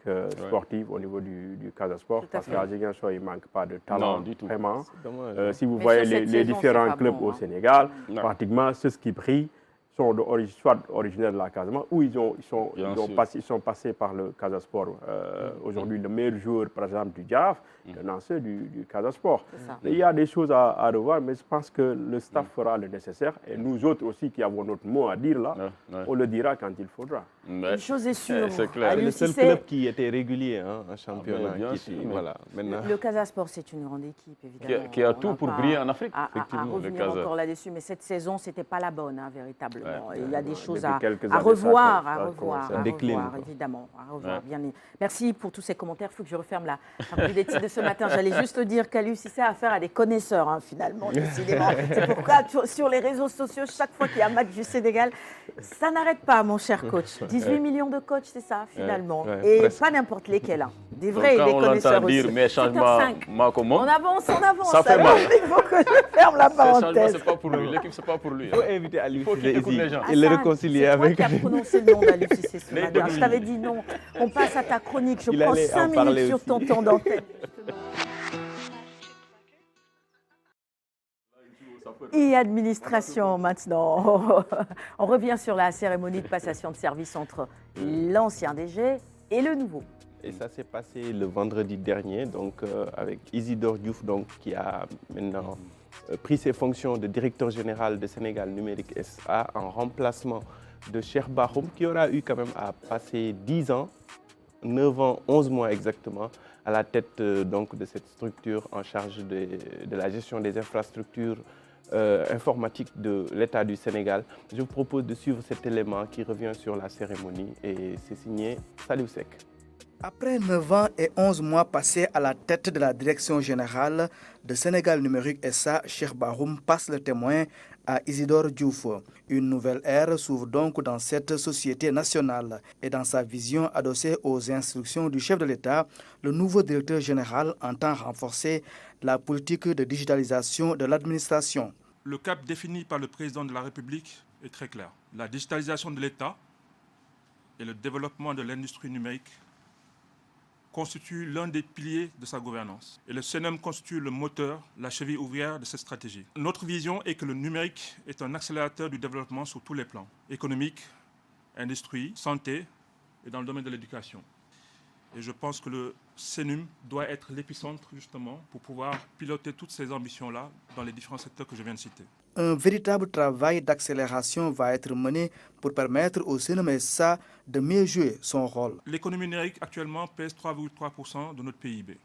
sportive au niveau du Casa Sport. Parce qu'à Ziguinchor, il ne manque pas de talent, du tout. vraiment. Dommage. Si vous Mais voyez sur cette les saison, différents c'est pas clubs bon, au hein. Sénégal, pratiquement ceux qui brillent sont soit originaires de la Casamance ou ils sont passés par le Casa Sport. Aujourd'hui, le meilleur joueur, par exemple, du Jaraaf, est un ancien du Casa Sport. Il y a des choses à revoir, mais je pense que le staff fera le nécessaire. Et nous autres aussi qui avons notre mot à dire là, on le dira quand il faudra. Une chose est sûre. C'est clair. C'est le seul club qui était régulier en championnat. bien sûr, voilà, maintenant. Le Casa Sport, c'est une grande équipe, évidemment. Qui a On tout va pour pas briller en Afrique. À Effectivement, le revenir Casa. encore là-dessus, mais cette saison, ce n'était pas la bonne, hein, véritablement. Il y a des choses Depuis à quelques années, revoir, ça commence à décliner, revoir, quoi. évidemment. À revoir, bien. Merci pour tous ces commentaires. Il faut que je referme la revue des titres de ce matin. J'allais juste dire qu'Aliou Cissé a affaire à des connaisseurs, hein, finalement, décidément. C'est pourquoi, sur les réseaux sociaux, chaque fois qu'il y a un match du Sénégal, ça n'arrête pas, mon cher coach. 18 millions de coachs, c'est ça, finalement. Et presque. pas n'importe lesquels. Hein. Des vrais Donc, et des quand on connaisseurs l'entend dire, aussi. mais changement, 7h05. Makomo, On avance. Ça fait Alors, mal. il faut que je ferme la ces changements, parenthèse. c'est pas pour lui. L'équipe, c'est pas pour lui. Il faut inviter Aliou Faut qu'il Cissé écoute ici les gens. et le Hassan, réconcilier c'est toi avec qui as prononcé le nom d'Aliou Cissé ce Les matin. deux Je t'avais dit non. On passe à ta chronique. Je Il prends allait 5 en parler minutes sur aussi. ton temps d'antenne. Et administration maintenant. On revient sur la cérémonie de passation de service entre l'ancien DG et le nouveau. Et ça s'est passé le vendredi dernier, donc avec Isidore Diouf, donc, qui a maintenant pris ses fonctions de directeur général de Sénégal Numérique SA en remplacement de Cheikh Bakhoum, qui aura eu quand même à passer 10 ans, 9 ans, 11 mois exactement, à la tête donc, de cette structure en charge de la gestion des infrastructures informatiques de l'État du Sénégal. Je vous propose de suivre cet élément qui revient sur la cérémonie et c'est signé Saliou Seck. Après 9 ans et 11 mois passés à la tête de la direction générale de Sénégal Numérique SA, Cheikh Bakhoum passe le témoin à Isidore Diouf. Une nouvelle ère s'ouvre donc dans cette société nationale et dans sa vision adossée aux instructions du chef de l'État, le nouveau directeur général entend renforcer la politique de digitalisation de l'administration. Le cap défini par le président de la République est très clair. La digitalisation de l'État et le développement de l'industrie numérique constitue l'un des piliers de sa gouvernance. Et le CNM constitue le moteur, la cheville ouvrière de cette stratégie. Notre vision est que le numérique est un accélérateur du développement sur tous les plans, économique, industrie, santé et dans le domaine de l'éducation. Et je pense que le CNUM doit être l'épicentre justement pour pouvoir piloter toutes ces ambitions-là dans les différents secteurs que je viens de citer. Un véritable travail d'accélération va être mené pour permettre au CNUM SA de mieux jouer son rôle. L'économie numérique actuellement pèse 3,3% de notre PIB.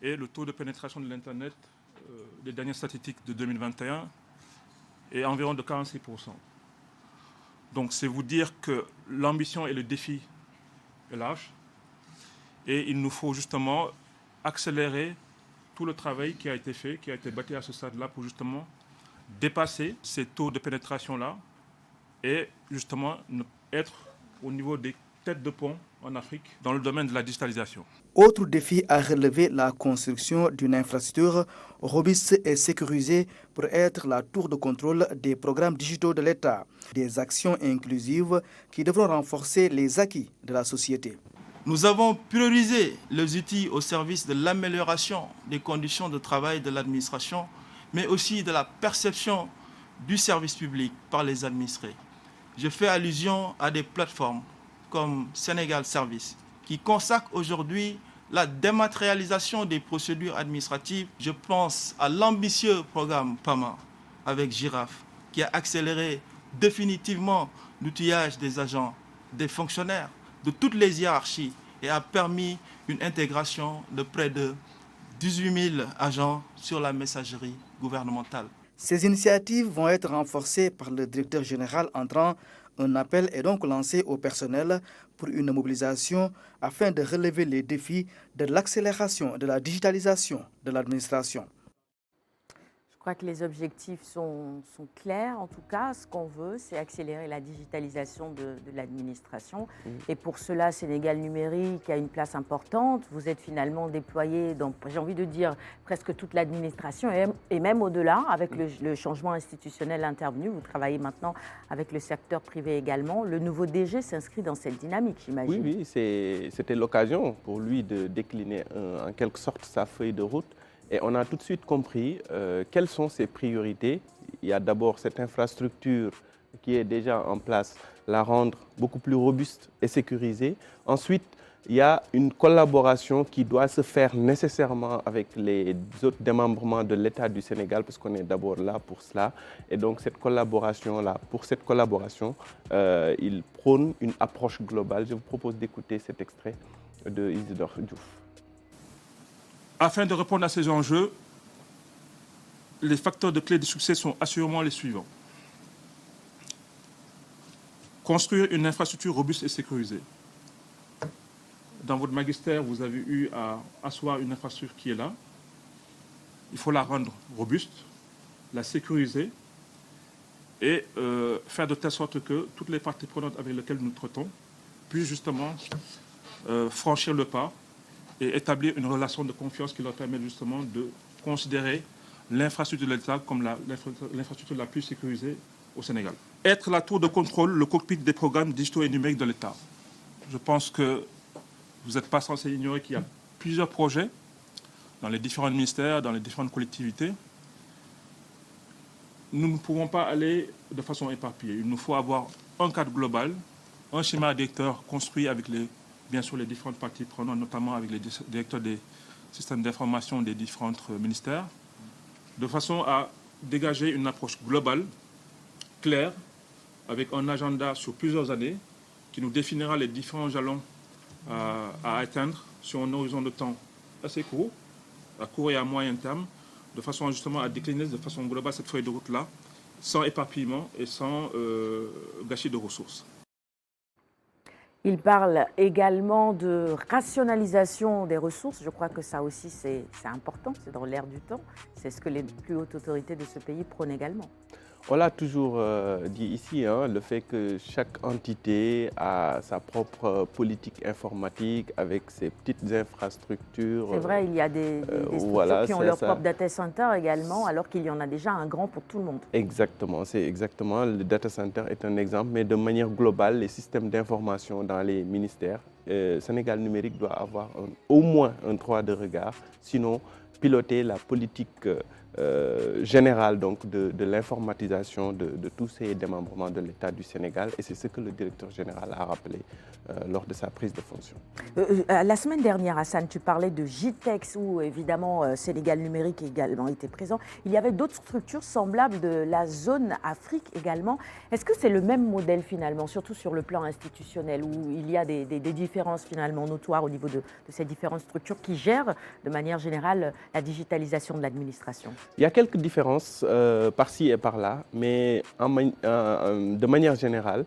Et le taux de pénétration de l'Internet, les dernières statistiques de 2021, est environ de 46%. Donc c'est vous dire que l'ambition et le défi est large. Et il nous faut justement accélérer tout le travail qui a été fait, qui a été bâti à ce stade-là pour justement dépasser ces taux de pénétration-là et justement être au niveau des têtes de pont en Afrique dans le domaine de la digitalisation. Autre défi à relever, la construction d'une infrastructure robuste et sécurisée pour être la tour de contrôle des programmes digitaux de l'État. Des actions inclusives qui devront renforcer les acquis de la société. Nous avons priorisé les outils au service de l'amélioration des conditions de travail de l'administration, mais aussi de la perception du service public par les administrés. Je fais allusion à des plateformes comme Sénégal Service, qui consacrent aujourd'hui la dématérialisation des procédures administratives. Je pense à l'ambitieux programme PAMA avec Girafe, qui a accéléré définitivement l'outillage des agents, des fonctionnaires, de toutes les hiérarchies et a permis une intégration de près de 18 000 agents sur la messagerie gouvernementale. Ces initiatives vont être renforcées par le directeur général entrant. Un appel est donc lancé au personnel pour une mobilisation afin de relever les défis de l'accélération de la digitalisation de l'administration. Je crois que les objectifs sont clairs. En tout cas, ce qu'on veut, c'est accélérer la digitalisation de l'administration. Et pour cela, Sénégal Numérique a une place importante. Vous êtes finalement déployé dans, j'ai envie de dire, presque toute l'administration et même au-delà, avec le changement institutionnel intervenu. Vous travaillez maintenant avec le secteur privé également. Le nouveau DG s'inscrit dans cette dynamique, j'imagine. Oui, c'était l'occasion pour lui de décliner en quelque sorte sa feuille de route. Et on a tout de suite compris quelles sont ses priorités. Il y a d'abord cette infrastructure qui est déjà en place, la rendre beaucoup plus robuste et sécurisée. Ensuite, il y a une collaboration qui doit se faire nécessairement avec les autres démembrements de l'État du Sénégal, parce qu'on est d'abord là pour cela. Et donc cette collaboration-là, pour cette collaboration, il prône une approche globale. Je vous propose d'écouter cet extrait de Isidore Diouf. Afin de répondre à ces enjeux, les facteurs de clé de succès sont assurément les suivants. Construire une infrastructure robuste et sécurisée. Dans votre magistère, vous avez eu à asseoir une infrastructure qui est là. Il faut la rendre robuste, la sécuriser et faire de telle sorte que toutes les parties prenantes avec lesquelles nous traitons puissent justement franchir le pas et établir une relation de confiance qui leur permet justement de considérer l'infrastructure de l'État comme l'infrastructure la plus sécurisée au Sénégal. Être la tour de contrôle, le cockpit des programmes digitaux et numériques de l'État. Je pense que vous n'êtes pas censé ignorer qu'il y a plusieurs projets dans les différents ministères, dans les différentes collectivités. Nous ne pouvons pas aller de façon éparpillée. Il nous faut avoir un cadre global, un schéma directeur construit avec bien sûr les différentes parties prenantes, notamment avec les directeurs des systèmes d'information des différents ministères, de façon à dégager une approche globale, claire, avec un agenda sur plusieurs années qui nous définira les différents jalons à atteindre sur un horizon de temps assez court, à court et à moyen terme, de façon justement à décliner de façon globale cette feuille de route-là, sans éparpillement et sans gâchis de ressources. Il parle également de rationalisation des ressources. Je crois que ça aussi, c'est important, c'est dans l'air du temps. C'est ce que les plus hautes autorités de ce pays prônent également. On l'a toujours dit ici, le fait que chaque entité a sa propre politique informatique avec ses petites infrastructures. C'est vrai, il y a des structures qui ont leur propre data center également, alors qu'il y en a déjà un grand pour tout le monde. Exactement, c'est exactement. Le data center est un exemple, mais de manière globale, les systèmes d'information dans les ministères, Sénégal Numérique doit avoir au moins un droit de regard, sinon piloter la politique générale donc, de l'informatisation de tous ces démembrements de l'État du Sénégal. Et c'est ce que le directeur général a rappelé lors de sa prise de fonction. La semaine dernière, Hassan, tu parlais de JTEX, où évidemment Sénégal Numérique également était présent. Il y avait d'autres structures semblables de la zone Afrique également. Est-ce que c'est le même modèle finalement, surtout sur le plan institutionnel, où il y a des différences finalement notoires au niveau de ces différentes structures qui gèrent de manière générale la digitalisation de l'administration? Il y a quelques différences par-ci et par-là, mais de manière générale,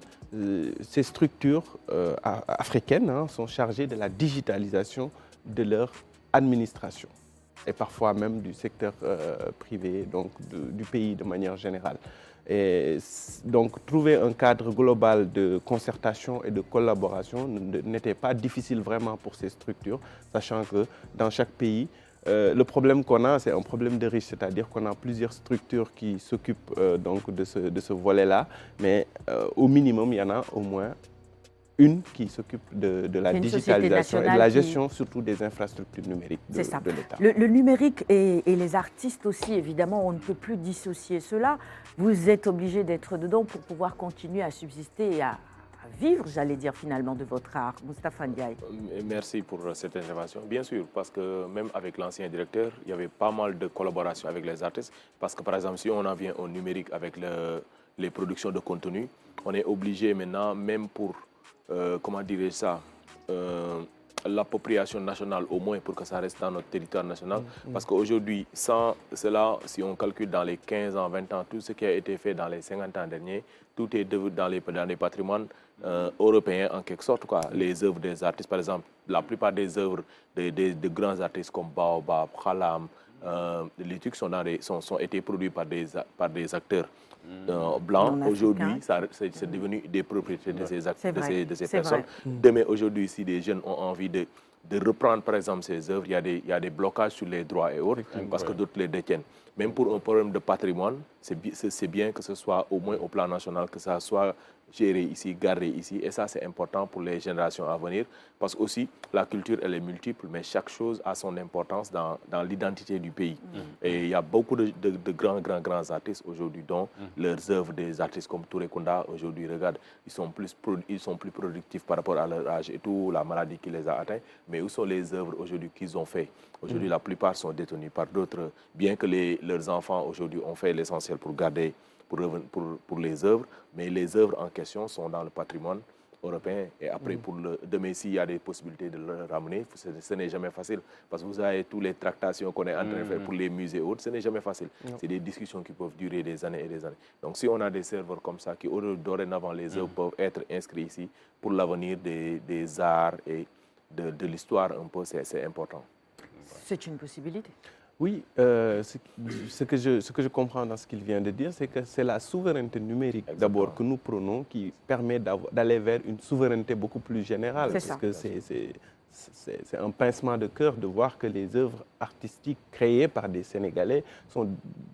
ces structures africaines sont chargées de la digitalisation de leur administration et parfois même du secteur privé, donc du pays de manière générale. Et donc trouver un cadre global de concertation et de collaboration n'était pas difficile vraiment pour ces structures, sachant que dans chaque pays, le problème qu'on a, c'est un problème de riche, c'est-à-dire qu'on a plusieurs structures qui s'occupent donc de ce volet-là, mais au minimum, il y en a au moins une qui s'occupe de la digitalisation et de la gestion surtout des infrastructures numériques de l'État. Le numérique et les artistes aussi, évidemment, on ne peut plus dissocier cela. Vous êtes obligé d'être dedans pour pouvoir continuer à subsister et à vivre, j'allais dire finalement, de votre art. Moustapha Ndiaye. Merci pour cette intervention. Bien sûr, parce que même avec l'ancien directeur, il y avait pas mal de collaboration avec les artistes. Parce que par exemple, si on en vient au numérique avec les productions de contenu, on est obligé maintenant, même pour, comment dirais-je ça, l'appropriation nationale au moins pour que ça reste dans notre territoire national. Parce qu'aujourd'hui, sans cela, si on calcule dans les 15 ans, 20 ans, tout ce qui a été fait dans les 50 ans derniers, tout est dans les patrimoines européens en quelque sorte. Quoi. Les œuvres des artistes, par exemple, la plupart des œuvres de grands artistes comme Baobab, Khalam, les trucs sont été produits par des acteurs blancs. Aujourd'hui, c'est devenu des propriétés de ces personnes. Demain, aujourd'hui, si des jeunes ont envie de reprendre, par exemple, ces œuvres, il y a des blocages sur les droits et autres, parce que d'autres les détiennent. Même pour un problème de patrimoine, c'est bien que ce soit au moins au plan national, que ça soit géré ici, gardé ici. Et ça, c'est important pour les générations à venir. Parce que aussi, la culture, elle est multiple, mais chaque chose a son importance dans l'identité du pays. Et il y a beaucoup de grands artistes aujourd'hui, dont leurs œuvres, des artistes comme Touré Kunda, aujourd'hui, regarde, ils sont plus productifs par rapport à leur âge et tout, la maladie qui les a atteints. Mais où sont les œuvres aujourd'hui qu'ils ont fait? Aujourd'hui, la plupart sont détenues par d'autres, bien que leurs enfants aujourd'hui ont fait l'essentiel pour garder, pour les œuvres, mais les œuvres en question sont dans le patrimoine européen. Et après, demain, s'il y a des possibilités de le ramener, ce n'est jamais facile. Parce que vous avez toutes les tractations qu'on est en train de faire pour les musées et autres, ce n'est jamais facile. C'est des discussions qui peuvent durer des années et des années. Donc si on a des serveurs comme ça, qui dorénavant, les œuvres peuvent être inscrits ici, pour l'avenir des arts et de l'histoire un peu, c'est important. C'est une possibilité. Oui, ce que je comprends dans ce qu'il vient de dire, c'est que c'est la souveraineté numérique d'abord que nous prenons qui permet d'aller vers une souveraineté beaucoup plus générale. Parce que c'est un pincement de cœur de voir que les œuvres artistiques créées par des Sénégalais sont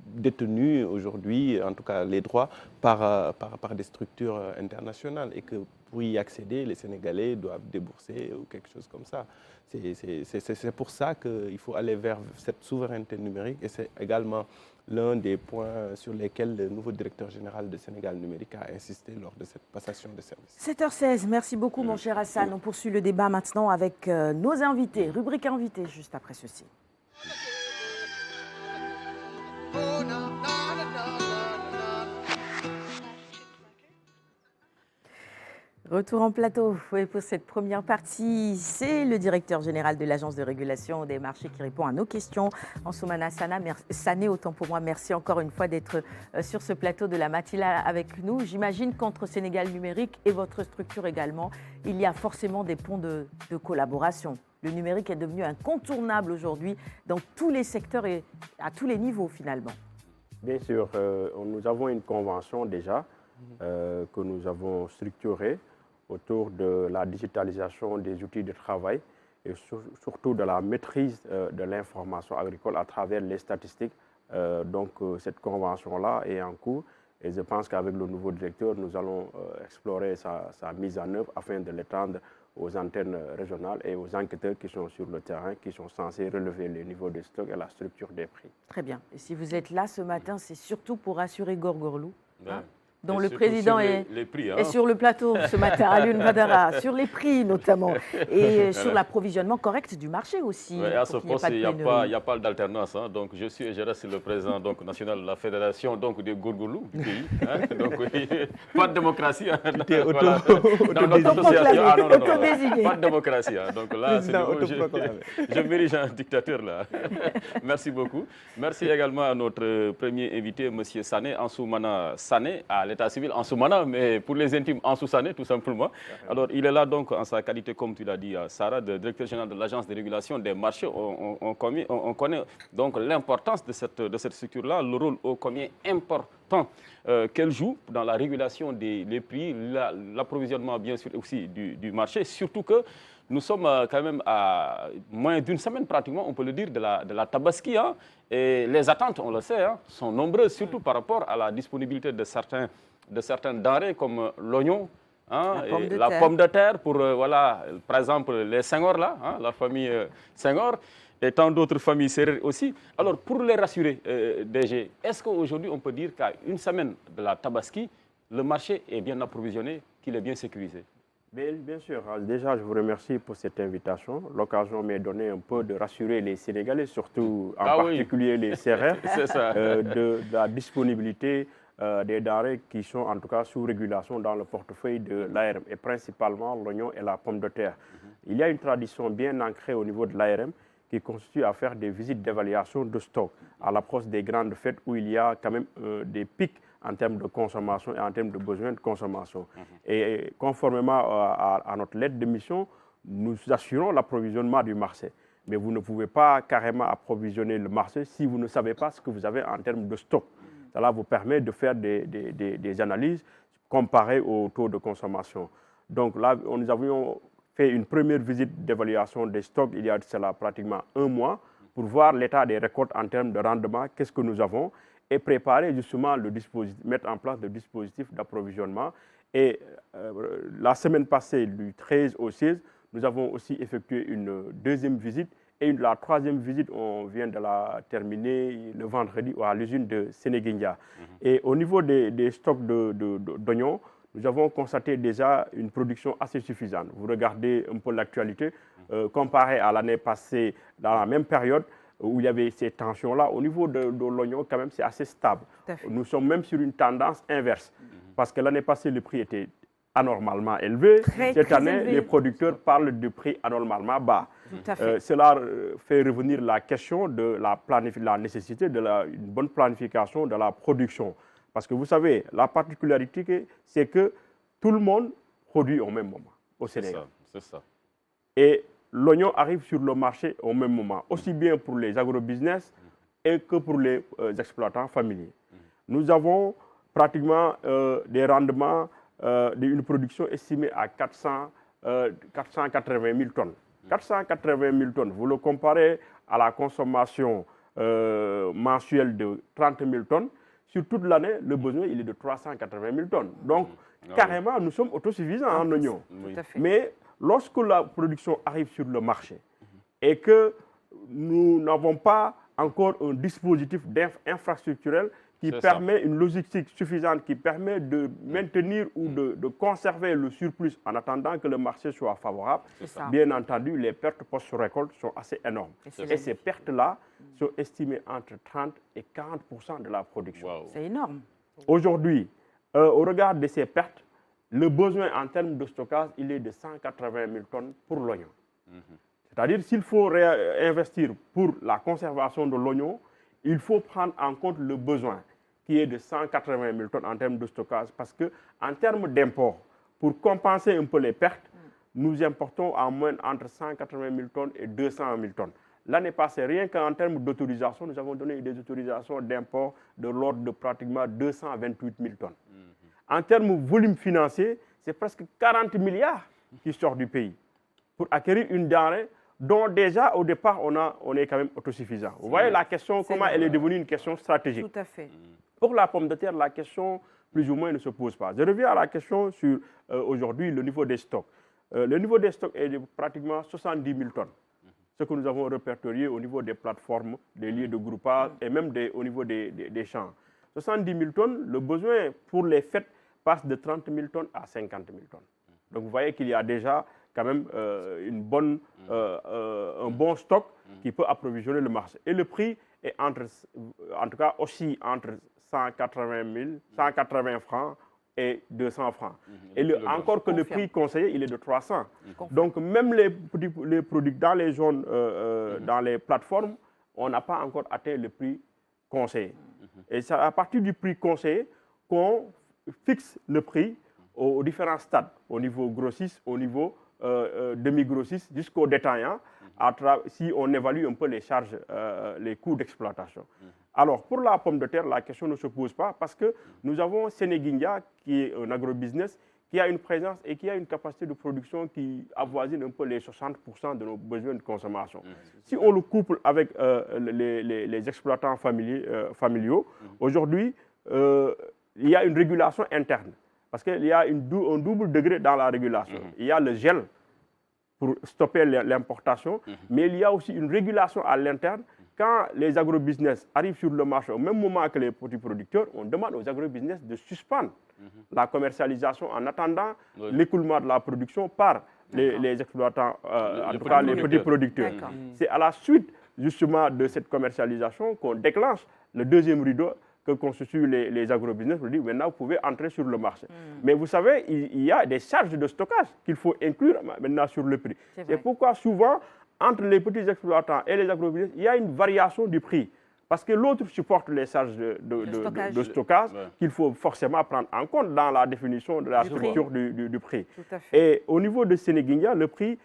détenues aujourd'hui, en tout cas les droits, par des structures internationales et que pour y accéder, les Sénégalais doivent débourser ou quelque chose comme ça. C'est pour ça qu'il faut aller vers cette souveraineté numérique et c'est également l'un des points sur lesquels le nouveau directeur général de Sénégal Numérique a insisté lors de cette passation de service. 7h16, merci beaucoup mon cher Hassan. On poursuit le débat maintenant avec nos invités. Rubrique invité juste après ceci. Retour en plateau pour cette première partie. C'est le directeur général de l'Agence de régulation des marchés qui répond à nos questions. Ansoumana Sané, autant pour moi, merci encore une fois d'être sur ce plateau de la Matila avec nous. J'imagine qu'entre Sénégal Numérique et votre structure également, il y a forcément des ponts de collaboration. Le numérique est devenu incontournable aujourd'hui dans tous les secteurs et à tous les niveaux finalement. Bien sûr, nous avons une convention déjà que nous avons structurée autour de la digitalisation des outils de travail et surtout de la maîtrise de l'information agricole à travers les statistiques. Donc cette convention-là est en cours et je pense qu'avec le nouveau directeur, nous allons explorer sa mise en œuvre afin de l'étendre aux antennes régionales et aux enquêteurs qui sont sur le terrain, qui sont censés relever les niveaux de stock et la structure des prix. Très bien. Et si vous êtes là ce matin, c'est surtout pour rassurer Gorgorlou. Dont et le président est sur le plateau ce matin, Alioune Badara, sur les prix notamment, et sur l'approvisionnement correct du marché aussi. Ouais, à ce poste, il n'y a pas d'alternance. Hein. Donc, je suis et je reste le président national de la fédération des Gourgoulous du pays. Hein. Donc, pas de démocratie. Hein. Voilà. Pas de démocratie. Hein. Donc là, je dirige un dictateur là. Merci beaucoup. Merci également à notre premier invité, M. Sané, Ansoumana Sané, à l'état civil Ansoumana, mais pour les intimes Ansou Sané, tout simplement. Alors, il est là donc en sa qualité, comme tu l'as dit, Sarah, de directeur général de l'Agence de régulation des marchés. On connaît donc l'importance de cette structure-là, le rôle ô combien important qu'elle joue dans la régulation des prix, l'approvisionnement bien sûr aussi du marché, surtout que nous sommes quand même à moins d'une semaine pratiquement, on peut le dire, de la Tabaski. Hein, et les attentes, on le sait, hein, sont nombreuses, surtout par rapport à la disponibilité de certains denrées comme l'oignon, hein, la pomme de terre pour, par exemple, les Senghor, là, hein, la famille Senghor, et tant d'autres familles sérères aussi. Alors, pour les rassurer, DG, est-ce qu'aujourd'hui, on peut dire qu'à une semaine de la Tabaski, le marché est bien approvisionné qu'il est bien sécurisé? Bien sûr, déjà je vous remercie pour cette invitation. L'occasion m'est donnée un peu de rassurer les Sénégalais, surtout en particulier les Sérères, de la disponibilité des denrées qui sont en tout cas sous régulation dans le portefeuille de l'ARM, et principalement l'oignon et la pomme de terre. Il y a une tradition bien ancrée au niveau de l'ARM qui consiste à faire des visites d'évaluation de stock à l'approche des grandes fêtes où il y a quand même des pics en termes de consommation et en termes de besoins de consommation. Et conformément à notre lettre de mission, nous assurons l'approvisionnement du marché. Mais vous ne pouvez pas carrément approvisionner le marché si vous ne savez pas ce que vous avez en termes de stock. Cela vous permet de faire des analyses comparées au taux de consommation. Donc là, nous avions fait une première visite d'évaluation des stocks il y a cela pratiquement un mois pour voir l'état des récoltes en termes de rendement, qu'est-ce que nous avons, et préparer justement le dispositif, mettre en place le dispositif d'approvisionnement. Et la semaine passée, du 13 au 16, nous avons aussi effectué une deuxième visite. Et la troisième visite, on vient de la terminer le vendredi à l'usine de Sénéguindia. Et au niveau des stocks d'oignons, nous avons constaté déjà une production assez suffisante. Vous regardez un peu l'actualité, comparé à l'année passée, dans la même période, où il y avait ces tensions-là, au niveau de l'oignon, quand même, c'est assez stable. Nous sommes même sur une tendance inverse, parce que l'année passée, le prix était anormalement élevé. Cette année, élevé. Les producteurs parlent de prix anormalement bas. Cela fait revenir la question de la nécessité d'une bonne planification de la production. Parce que vous savez, la particularité, c'est que tout le monde produit au même moment au Sénégal. C'est ça. Et l'oignon arrive sur le marché au même moment, aussi bien pour les agrobusiness et que pour les exploitants familiers. Nous avons pratiquement des rendements d'une production estimée à 480 000 tonnes. 480 000 tonnes, vous le comparez à la consommation mensuelle de 30 000 tonnes, sur toute l'année, le besoin il est de 380 000 tonnes. Donc, carrément, nous sommes autosuffisants en oignons. Mais lorsque la production arrive sur le marché et que nous n'avons pas encore un dispositif infrastructurel qui permet une logistique suffisante, qui permet de maintenir ou de conserver le surplus en attendant que le marché soit favorable, bien entendu, les pertes post-récolte sont assez énormes. Et ces pertes-là sont estimées entre 30 et 40% de la production. C'est énorme. Aujourd'hui, au regard de ces pertes, le besoin en termes de stockage, il est de 180 000 tonnes pour l'oignon. C'est-à-dire s'il faut investir pour la conservation de l'oignon, il faut prendre en compte le besoin qui est de 180 000 tonnes en termes de stockage, parce qu'en termes d'import, pour compenser un peu les pertes, nous importons en moins entre 180 000 tonnes et 200 000 tonnes. L'année passée, rien qu'en termes d'autorisation, nous avons donné des autorisations d'import de l'ordre de pratiquement 228 000 tonnes. En termes de volume financier, c'est presque 40 milliards qui sortent du pays pour acquérir une denrée dont déjà au départ on est quand même autosuffisant. Vous voyez la question, comment elle est devenue une question stratégique. Tout à fait. Pour la pomme de terre, la question plus ou moins ne se pose pas. Je reviens à la question sur aujourd'hui le niveau des stocks. Le niveau des stocks est de pratiquement 70 000 tonnes. Ce que nous avons répertorié au niveau des plateformes, des lieux de groupage et même au niveau des champs. 70 000 tonnes, le besoin pour les fêtes passe de 30 000 tonnes à 50 000 tonnes. Donc vous voyez qu'il y a déjà quand même un bon stock qui peut approvisionner le marché. Et le prix est en tout cas aussi entre 180 francs et 200 francs. Et encore que le prix conseillé, il est de 300. Donc même les produits dans les zones, dans les plateformes, on n'a pas encore atteint le prix conseillé. Et c'est à partir du prix conseillé qu'on fixe le prix aux différents stades, au niveau grossiste, au niveau demi-grossiste, jusqu'au détaillant, si on évalue un peu les charges, les coûts d'exploitation. Alors, pour la pomme de terre, la question ne se pose pas parce que nous avons Sénéguindia, qui est un agrobusiness, qui a une présence et qui a une capacité de production qui avoisine un peu les 60% de nos besoins de consommation. Si on le couple avec les exploitants familiaux, aujourd'hui, il y a une régulation interne. Parce qu'il y a un double degré dans la régulation. Il y a le gel pour stopper l'importation, mais il y a aussi une régulation à l'interne quand les agrobusiness arrivent sur le marché au même moment que les petits producteurs, on demande aux agrobusiness de suspendre la commercialisation en attendant l'écoulement de la production par les exploitants, en tout cas les petits producteurs. C'est à la suite justement de cette commercialisation qu'on déclenche le deuxième rideau que constituent les agrobusiness pour dire maintenant vous pouvez entrer sur le marché. Mais vous savez, il y a des charges de stockage qu'il faut inclure maintenant sur le prix. C'est pourquoi souvent, entre les petits exploitants et les agrobusiness, il y a une variation du prix. Parce que l'autre supporte les charges de stockage qu'il faut forcément prendre en compte dans la définition de la structure du prix. Et au niveau de Sénéguindia, le prix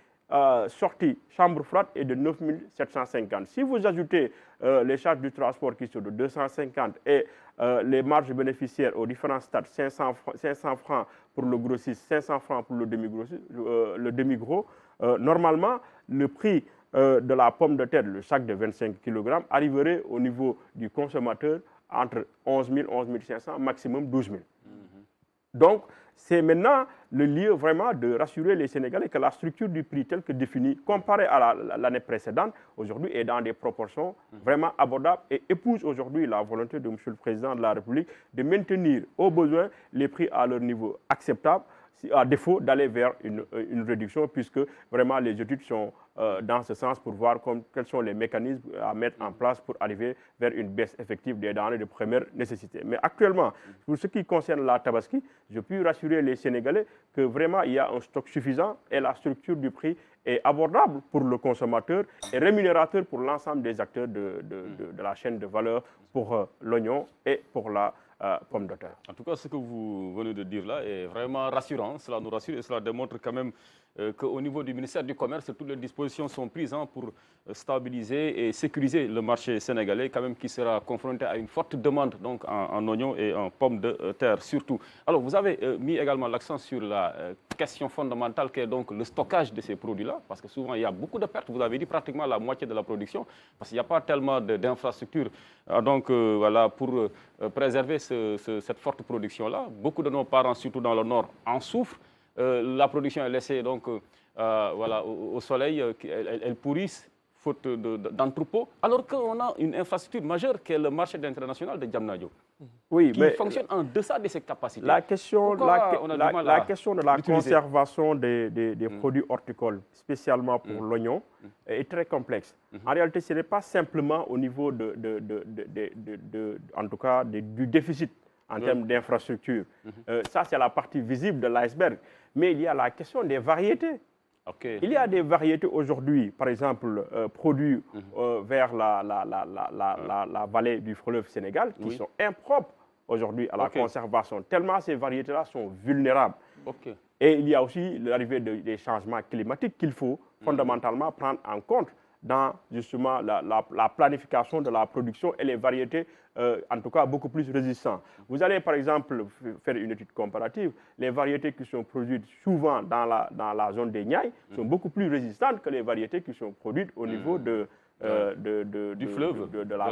sorti chambre froide est de 9 750. Si vous ajoutez les charges du transport qui sont de 250 et les marges bénéficiaires aux différents stades, 500 francs pour le grossiste, 500 francs pour le demi-gros, normalement, le prix de la pomme de terre, le sac de 25 kg, arriverait au niveau du consommateur entre 11 000, 11 500, maximum 12 000. Donc, c'est maintenant le lieu vraiment de rassurer les Sénégalais que la structure du prix telle que définie, comparée à l'année précédente, aujourd'hui est dans des proportions vraiment abordables et épouse aujourd'hui la volonté de M. le Président de la République de maintenir au besoin les prix à leur niveau acceptable, à défaut d'aller vers une réduction, puisque vraiment les études sont dans ce sens pour voir quels sont les mécanismes à mettre en place pour arriver vers une baisse effective des denrées de première nécessité. Mais actuellement, pour ce qui concerne la tabaski, je peux rassurer les Sénégalais que vraiment il y a un stock suffisant et la structure du prix est abordable pour le consommateur et rémunérateur pour l'ensemble des acteurs de la chaîne de valeur pour l'oignon et pour la pomme de terre. En tout cas, ce que vous venez de dire là est vraiment rassurant. Cela nous rassure et cela démontre quand même qu'au niveau du ministère du Commerce, toutes les dispositions sont prises pour stabiliser et sécuriser le marché sénégalais, quand même qui sera confronté à une forte demande donc en oignons et en pommes de terre surtout. Alors, vous avez mis également l'accent sur la question fondamentale qui est donc le stockage de ces produits-là, parce que souvent il y a beaucoup de pertes. Vous avez dit pratiquement la moitié de la production, parce qu'il n'y a pas tellement d'infrastructures donc voilà, pour préserver cette forte production-là. Beaucoup de nos parents, surtout dans le nord, en souffrent. La production est laissée donc, voilà, au soleil, elle pourrisse faute d'entrepôts, alors qu'on a une infrastructure majeure qui est le marché international de Diamniadio, qui fonctionne en deçà de ses capacités. La question de la conservation des produits horticoles, spécialement pour l'oignon, est très complexe. En réalité, ce n'est pas simplement au niveau en tout cas, du déficit en termes d'infrastructure. Ça, c'est la partie visible de l'iceberg. Mais il y a la question des variétés. Il y a des variétés aujourd'hui, par exemple, produits vers la vallée du fleuve Sénégal, qui sont impropres aujourd'hui à la conservation, tellement ces variétés-là sont vulnérables. Et il y a aussi l'arrivée des changements climatiques qu'il faut fondamentalement prendre en compte dans justement la planification de la production et les variétés, en tout cas, beaucoup plus résistantes. Vous allez, par exemple, faire une étude comparative. Les variétés qui sont produites souvent dans la zone des Niayes sont beaucoup plus résistantes que les variétés qui sont produites au niveau de la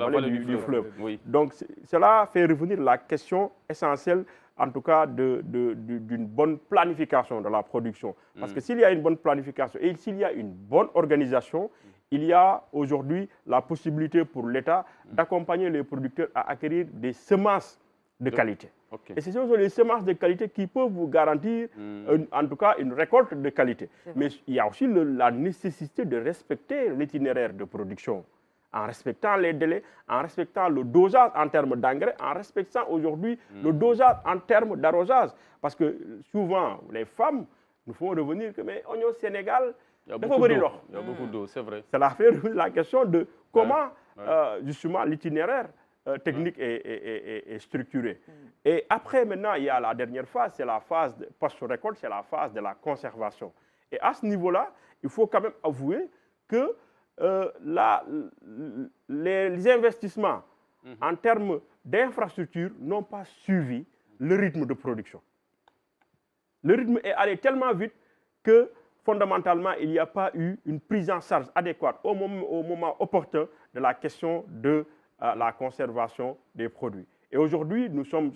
vallée du fleuve. Donc, cela fait revenir la question essentielle, en tout cas, d'une bonne planification de la production. Parce que s'il y a une bonne planification et s'il y a une bonne organisation, il y a aujourd'hui la possibilité pour l'État d'accompagner les producteurs à acquérir des semences de qualité. Et ce sont les semences de qualité qui peuvent vous garantir, en tout cas, une récolte de qualité. Mais il y a aussi la nécessité de respecter l'itinéraire de production, en respectant les délais, en respectant le dosage en termes d'engrais, en respectant aujourd'hui le dosage en termes d'arrosage. Parce que souvent, les femmes nous font revenir que, mais oignon Sénégal, il y a beaucoup d'eau, c'est vrai. Cela fait la question de comment, justement, l'itinéraire technique est structuré. Et après, maintenant, il y a la dernière phase, c'est la phase post-récolte, c'est la phase de la conservation. Et à ce niveau-là, il faut quand même avouer que les investissements en termes d'infrastructures n'ont pas suivi le rythme de production. Le rythme est allé tellement vite que fondamentalement, il n'y a pas eu une prise en charge adéquate au moment opportun de la question de la conservation des produits. Et aujourd'hui, nous sommes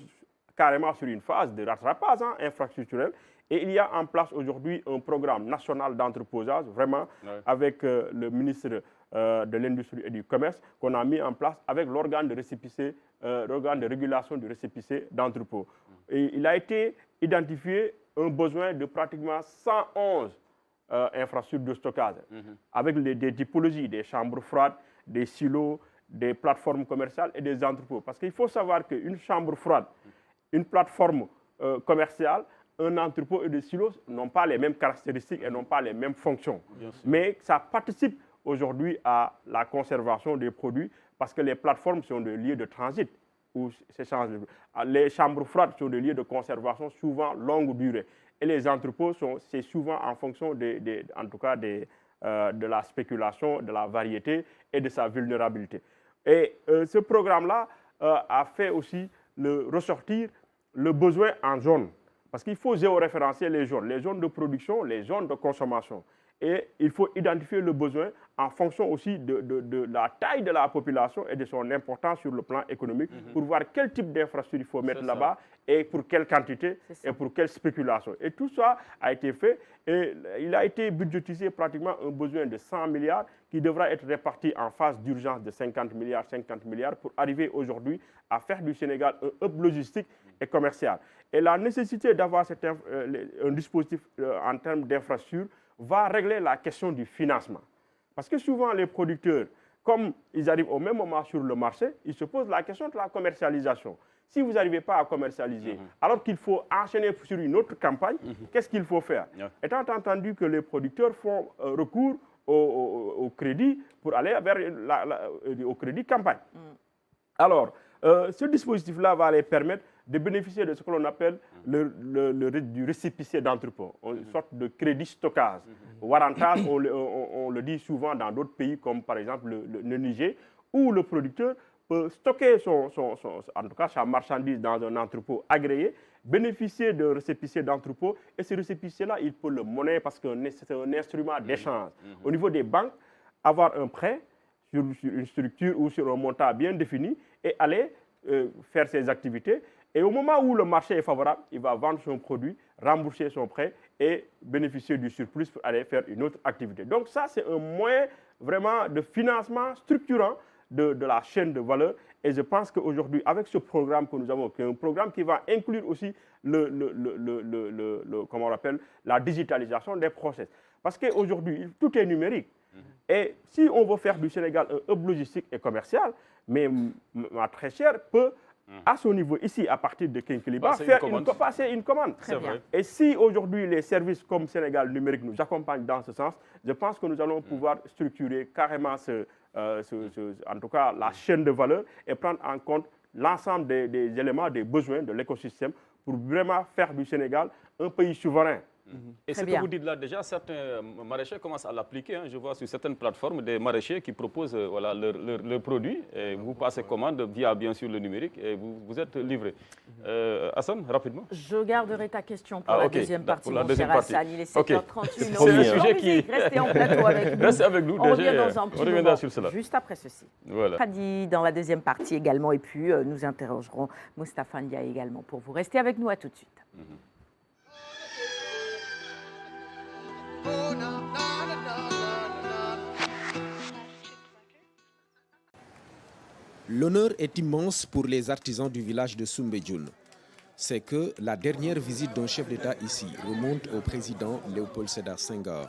carrément sur une phase de rattrapage infrastructurel. Et il y a en place aujourd'hui un programme national d'entreposage, vraiment, avec le ministre de l'industrie et du commerce qu'on a mis en place avec l'organe de récépissé, l'organe de régulation du récépissé d'entrepôt. Et il a été identifié un besoin de pratiquement 111 infrastructures de stockage, avec des typologies, des chambres froides, des silos, des plateformes commerciales et des entrepôts. Parce qu'il faut savoir qu'une chambre froide, une plateforme commerciale, un entrepôt et des silos n'ont pas les mêmes caractéristiques et n'ont pas les mêmes fonctions. Mais ça participe aujourd'hui à la conservation des produits parce que les plateformes sont des lieux de transit. Où les chambres froides sont des lieux de conservation souvent longue durée. Et les entrepôts, c'est souvent en fonction en tout cas de la spéculation, de la variété et de sa vulnérabilité. Et ce programme-là a fait aussi ressortir le besoin en zone. Parce qu'il faut géoréférencier les zones de production, les zones de consommation. Et il faut identifier le besoin en fonction aussi de la taille de la population et de son importance sur le plan économique pour voir quel type d'infrastructure il faut mettre là-bas et pour quelle quantité et pour quelle spéculation. Et tout ça a été fait et il a été budgétisé pratiquement un besoin de 100 milliards qui devra être réparti en phase d'urgence de 50 milliards pour arriver aujourd'hui à faire du Sénégal un hub logistique et commercial. Et la nécessité d'avoir un dispositif en termes d'infrastructure va régler la question du financement. Parce que souvent, les producteurs, comme ils arrivent au même moment sur le marché, ils se posent la question de la commercialisation. Si vous n'arrivez pas à commercialiser, alors qu'il faut enchaîner sur une autre campagne, qu'est-ce qu'il faut faire? Étant entendu que les producteurs font recours au crédit pour aller vers au crédit campagne. Alors, ce dispositif-là va les permettre de bénéficier de ce que l'on appelle du récépissé d'entrepôt, une sorte de crédit stockage. Warrantage, on le dit souvent dans d'autres pays comme par exemple le Niger, où le producteur peut stocker en tout cas sa marchandise dans un entrepôt agréé, bénéficier de récépissé d'entrepôt, et ce récépissé-là, il peut le monnayer parce que c'est un instrument d'échange. Au niveau des banques, avoir un prêt sur une structure ou sur un montant bien défini et aller faire ses activités. Et au moment où le marché est favorable, il va vendre son produit, rembourser son prêt et bénéficier du surplus pour aller faire une autre activité. Donc ça, c'est un moyen vraiment de financement structurant de la chaîne de valeur. Et je pense qu'aujourd'hui, avec ce programme que nous avons, qui est un programme qui va inclure aussi comment on appelle, la digitalisation des process. Parce qu'aujourd'hui, tout est numérique. Et si on veut faire du Sénégal un hub logistique et commercial, mais ma très chère peut, à son niveau, ici, à partir de Kénkéliba, passer une commande. Et si aujourd'hui les services comme Sénégal numérique nous accompagnent dans ce sens, je pense que nous allons pouvoir structurer carrément en tout cas la chaîne de valeur et prendre en compte l'ensemble des éléments, des besoins de l'écosystème pour vraiment faire du Sénégal un pays souverain. Et ce que vous dites là, déjà, certains maraîchers commencent à l'appliquer. Je vois sur certaines plateformes des maraîchers qui proposent leurs produits. Et vous passez commande via, bien sûr, le numérique et vous êtes livré. Hassan, rapidement. Je garderai ta question pour la deuxième partie, mon cher Hassan. Il est 7h31. C'est un sujet qui... Restez en plateau avec nous. Restez avec nous. On revient dans un petit moment, sur cela. Juste après ceci. Voilà. Khadi dans la deuxième partie également. Et puis, nous interrogerons Moustapha Ndiaye également pour vous. Restez avec nous, à tout de suite. L'honneur est immense pour les artisans du village de Soumbédioune. C'est que la dernière visite d'un chef d'État ici remonte au président Léopold Sédar Senghor.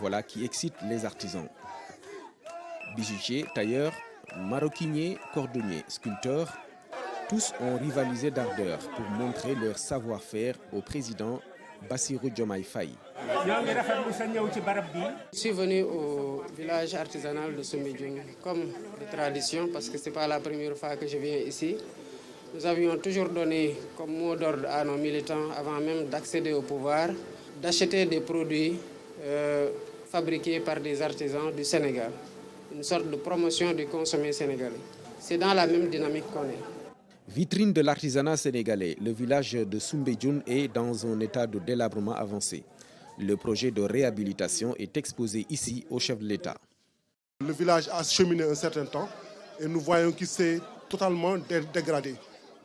Voilà qui excite les artisans. Bijoutiers, tailleurs, maroquiniers, cordonniers, sculpteurs, tous ont rivalisé d'ardeur pour montrer leur savoir-faire au président Bassirou Diomaye Faye. Je suis venu au village artisanal de Soumbédioune comme de tradition parce que ce n'est pas la première fois que je viens ici. Nous avions toujours donné comme mot d'ordre à nos militants avant même d'accéder au pouvoir d'acheter des produits fabriqués par des artisans du Sénégal. Une sorte de promotion du consommé sénégalais. C'est dans la même dynamique qu'on est. Vitrine de l'artisanat sénégalais, le village de Soumbédioune est dans un état de délabrement avancé. Le projet de réhabilitation est exposé ici au chef de l'État. Le village a cheminé un certain temps et nous voyons qu'il s'est totalement dégradé.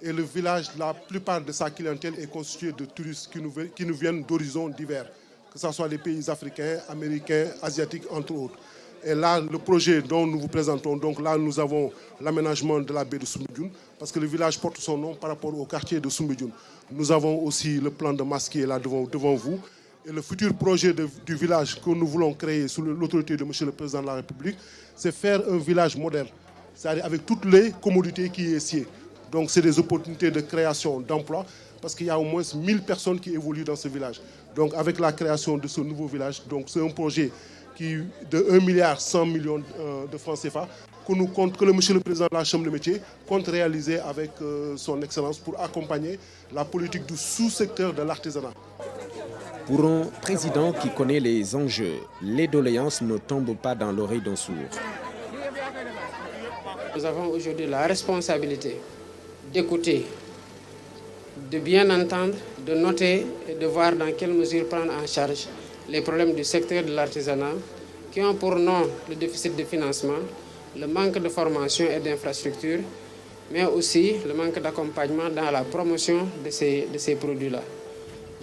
Et le village, la plupart de sa clientèle est constituée de touristes qui nous viennent d'horizons divers, que ce soit les pays africains, américains, asiatiques, entre autres. Et là, le projet dont nous vous présentons, donc là, nous avons l'aménagement de la baie de Soumbédioune, parce que le village porte son nom par rapport au quartier de Soumbédioune. Nous avons aussi le plan de masse qui est là devant vous. Et le futur projet du village que nous voulons créer sous l'autorité de M. le Président de la République, c'est faire un village moderne, c'est-à-dire avec toutes les commodités qui y essied. Donc c'est des opportunités de création d'emplois, parce qu'il y a au moins 1000 personnes qui évoluent dans ce village. Donc avec la création de ce nouveau village, donc c'est un projet de 1,1 milliard de francs CFA que le Monsieur le Président de la Chambre de métiers compte réaliser avec son Excellence pour accompagner la politique du sous-secteur de l'artisanat. Pour un président qui connaît les enjeux, les doléances ne tombent pas dans l'oreille d'un sourd. Nous avons aujourd'hui la responsabilité d'écouter, de bien entendre, de noter et de voir dans quelle mesure prendre en charge les problèmes du secteur de l'artisanat qui ont pour nom le déficit de financement, le manque de formation et d'infrastructures, mais aussi le manque d'accompagnement dans la promotion de ces produits-là.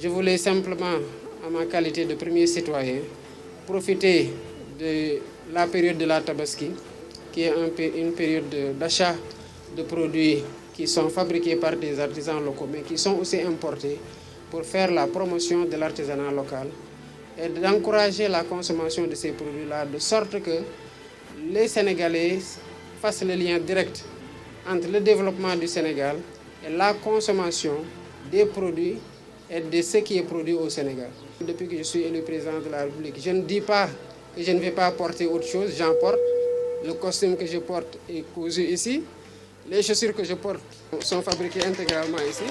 Je voulais simplement, à ma qualité de premier citoyen, profiter de la période de la Tabaski, qui est une période d'achat de produits qui sont fabriqués par des artisans locaux, mais qui sont aussi importés pour faire la promotion de l'artisanat local et d'encourager la consommation de ces produits-là, de sorte que les Sénégalais fassent le lien direct entre le développement du Sénégal et la consommation des produits et de ce qui est produit au Sénégal. Depuis que je suis élu président de la République, je ne dis pas que je ne vais pas porter autre chose, j'en porte. Le costume que je porte est cousu ici. Les chaussures que je porte sont fabriquées intégralement ici.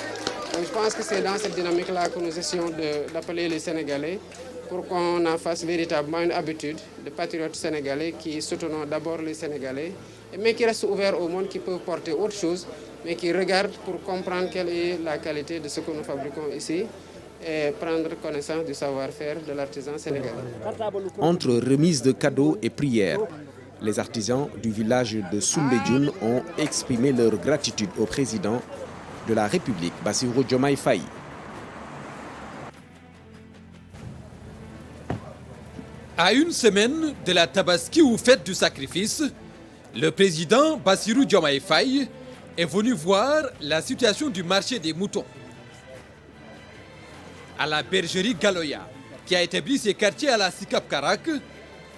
Donc je pense que c'est dans cette dynamique-là que nous essayons d'appeler les Sénégalais pour qu'on en fasse véritablement une habitude de patriotes sénégalais qui soutenons d'abord les Sénégalais, mais qui restent ouverts au monde, qui peuvent porter autre chose, mais qui regardent pour comprendre quelle est la qualité de ce que nous fabriquons ici et prendre connaissance du savoir-faire de l'artisan sénégalais. Entre remise de cadeaux et prières, les artisans du village de Soumbédioune ont exprimé leur gratitude au président de la République, Bassirou Diomaye Faye. À une semaine de la Tabaski ou fête du sacrifice, le président Bassirou Diomaye Faye est venu voir la situation du marché des moutons. À la bergerie Galoya, qui a établi ses quartiers à la Sicap Karak,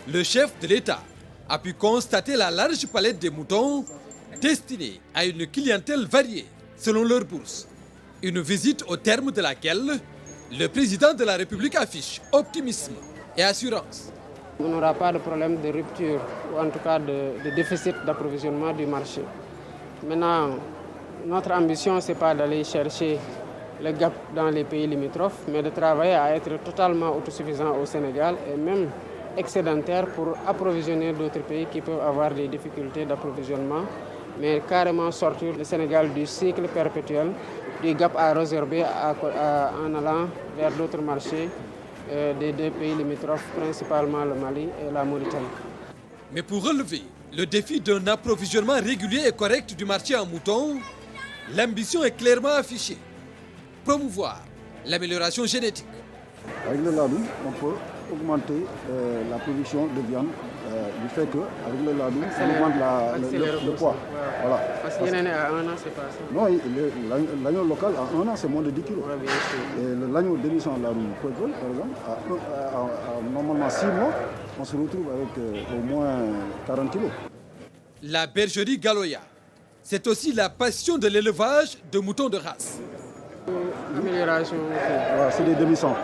le chef de l'État a pu constater la large palette des moutons destinés à une clientèle variée selon leur bourse. Une visite au terme de laquelle le président de la République affiche optimisme et assurance. On n'aura pas de problème de rupture ou en tout cas de déficit d'approvisionnement du marché. Maintenant, notre ambition, ce n'est pas d'aller chercher le gap dans les pays limitrophes, mais de travailler à être totalement autosuffisant au Sénégal et même excédentaire pour approvisionner d'autres pays qui peuvent avoir des difficultés d'approvisionnement, mais carrément sortir le Sénégal du cycle perpétuel, du gap à résorber en allant vers d'autres marchés des deux pays limitrophes, principalement le Mali et la Mauritanie. Mais pour relever le défi d'un approvisionnement régulier et correct du marché en moutons, l'ambition est clairement affichée. Promouvoir l'amélioration génétique. Avec le ladoum, on peut augmenter la production de viande du fait qu'avec le ladoum, on augmente le poids. Voilà. Parce qu'il y en a à 1 an, c'est pas ça. Non, l'agneau local à 1 an, c'est moins de 10 kg. Et l'agneau demi-sang ladoum, par exemple, normalement 6 mois, on se retrouve avec au moins 40 kg. La bergerie Galoya, c'est aussi la passion de l'élevage de moutons de race. Amélioration. Ouais, c'est des demi-sangs.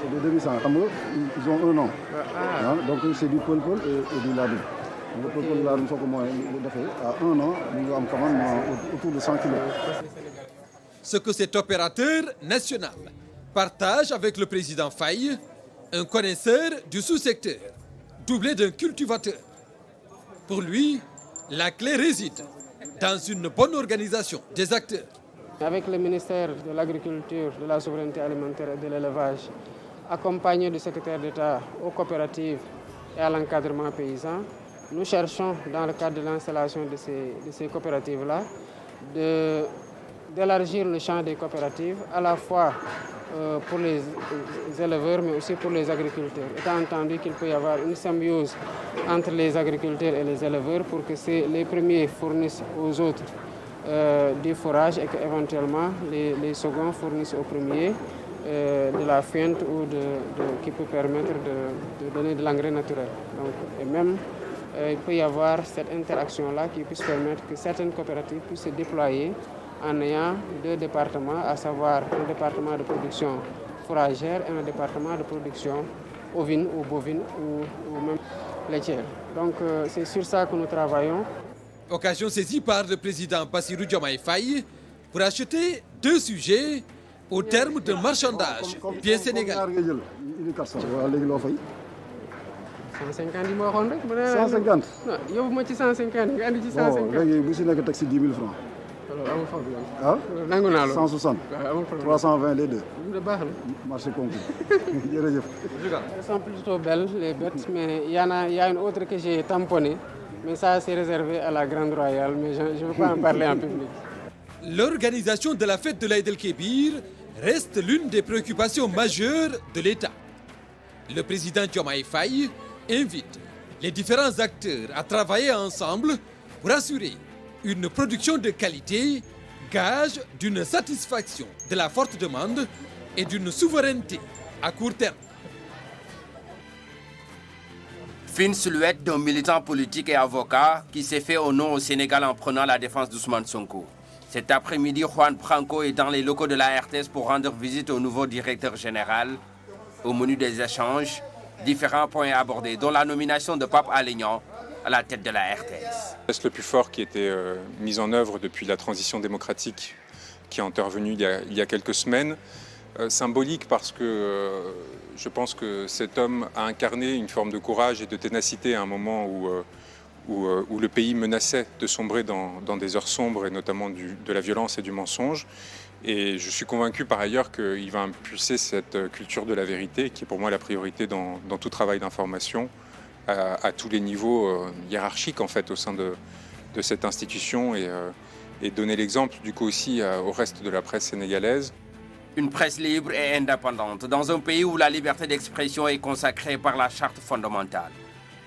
C'est des demi-sangs. Ils ont 1 an. Donc c'est du pol-pol et du ladoum. Le pol-pol et le ladoum sont comme à 1 an, nous avons quand même autour de 100 kg. Ce que cet opérateur national partage avec le président Faye, un connaisseur du sous-secteur, doublé d'un cultivateur. Pour lui, la clé réside dans une bonne organisation des acteurs. Avec le ministère de l'Agriculture, de la Souveraineté alimentaire et de l'Élevage, accompagné du secrétaire d'État aux coopératives et à l'encadrement paysan, nous cherchons, dans le cadre de l'installation de ces coopératives-là, d'élargir le champ des coopératives, à la fois pour les éleveurs, mais aussi pour les agriculteurs. Étant entendu qu'il peut y avoir une symbiose entre les agriculteurs et les éleveurs pour que les premiers fournissent aux autres du fourrage et qu'éventuellement les seconds fournissent aux premiers de la fiente ou qui peut permettre de donner de l'engrais naturel. Donc, et même, il peut y avoir cette interaction-là qui puisse permettre que certaines coopératives puissent se déployer en ayant deux départements, à savoir un département de production fourragère et un département de production ovine ou bovine ou même laitière. Donc c'est sur ça que nous travaillons. Occasion saisie par le président Bassirou Diomaye Faye pour acheter 2 sujets au terme d'un marchandage bien sénégalais. 150 yi ma waxoon rek. 150. non yóbbu ma ci 150 nga andi ci 150. bon léegi bu si nekk teg si 10 000 francs. alors amul problème. ah nangu naa la 160. waaw amul problème 320 les deux. de baax na. marché conclu. jërëjëf. Elles sont plutôt belles les bêtes mais il y a une autre que j'ai tamponnée mais ça c'est réservé à la Grande Royale mais je ne veux pas en parler en public. L'organisation de la fête de l'Aïd el-Kébir reste l'une des préoccupations majeures de l'État. Le président Diomaye Faye invite les différents acteurs à travailler ensemble pour assurer une production de qualité, gage d'une satisfaction de la forte demande et d'une souveraineté à court terme. Fine silhouette d'un militant politique et avocat qui s'est fait au nom au Sénégal en prenant la défense d'Ousmane Sonko. Cet après-midi, Juan Branco est dans les locaux de la RTS pour rendre visite au nouveau directeur général. Au menu des échanges, différents points abordés, dont la nomination de Pape Alé Niang à la tête de la RTS. C'est le plus fort qui a été mis en œuvre depuis la transition démocratique qui est intervenue il y a quelques semaines. Symbolique parce que je pense que cet homme a incarné une forme de courage et de ténacité à un moment où le pays menaçait de sombrer dans des heures sombres et notamment de la violence et du mensonge. Et je suis convaincu par ailleurs qu'il va impulser cette culture de la vérité qui est pour moi la priorité dans tout travail d'information à tous les niveaux hiérarchiques en fait au sein de cette institution et donner l'exemple du coup aussi au reste de la presse sénégalaise. Une presse libre et indépendante dans un pays où la liberté d'expression est consacrée par la charte fondamentale.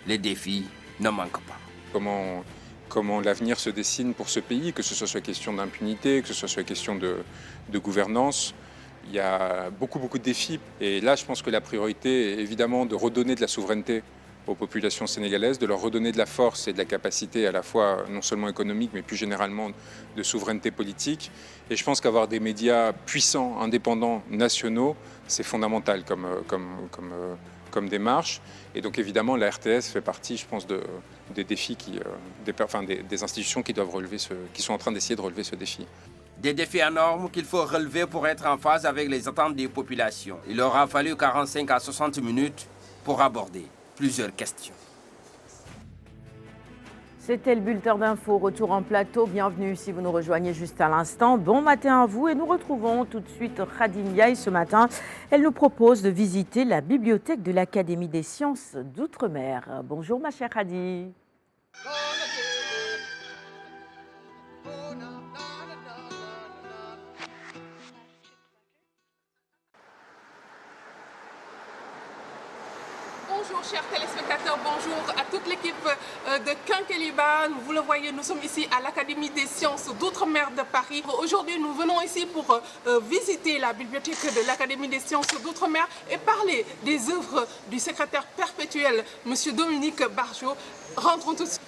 Les défis ne manquent pas. Comment l'avenir se dessine pour ce pays, que ce soit sur la question d'impunité, que ce soit sur la question de gouvernance. Il y a beaucoup de défis. Et là, je pense que la priorité est évidemment de redonner de la souveraineté aux populations sénégalaises, de leur redonner de la force et de la capacité à la fois non seulement économique, mais plus généralement de souveraineté politique. Et je pense qu'avoir des médias puissants, indépendants, nationaux, c'est fondamental comme démarche. Et donc évidemment, la RTS fait partie, je pense, des défis, des institutions qui doivent qui sont en train d'essayer de relever ce défi. Des défis énormes qu'il faut relever pour être en phase avec les attentes des populations. Il aura fallu 45 à 60 minutes pour aborder plusieurs questions. C'était le bulletin d'info. Retour en plateau. Bienvenue si vous nous rejoignez juste à l'instant. Bon matin à vous et nous retrouvons tout de suite Khady Ndiaye ce matin. Elle nous propose de visiter la bibliothèque de l'Académie des sciences d'Outre-mer. Bonjour ma chère Khady. Bonjour chers téléspectateurs, bonjour à toute l'équipe de Quinqueliba. Vous le voyez, nous sommes ici à l'Académie des sciences d'Outre-mer de Paris. Aujourd'hui, nous venons ici pour visiter la bibliothèque de l'Académie des sciences d'Outre-mer et parler des œuvres du secrétaire perpétuel, M. Dominique Barjot. Rentrons tout de suite.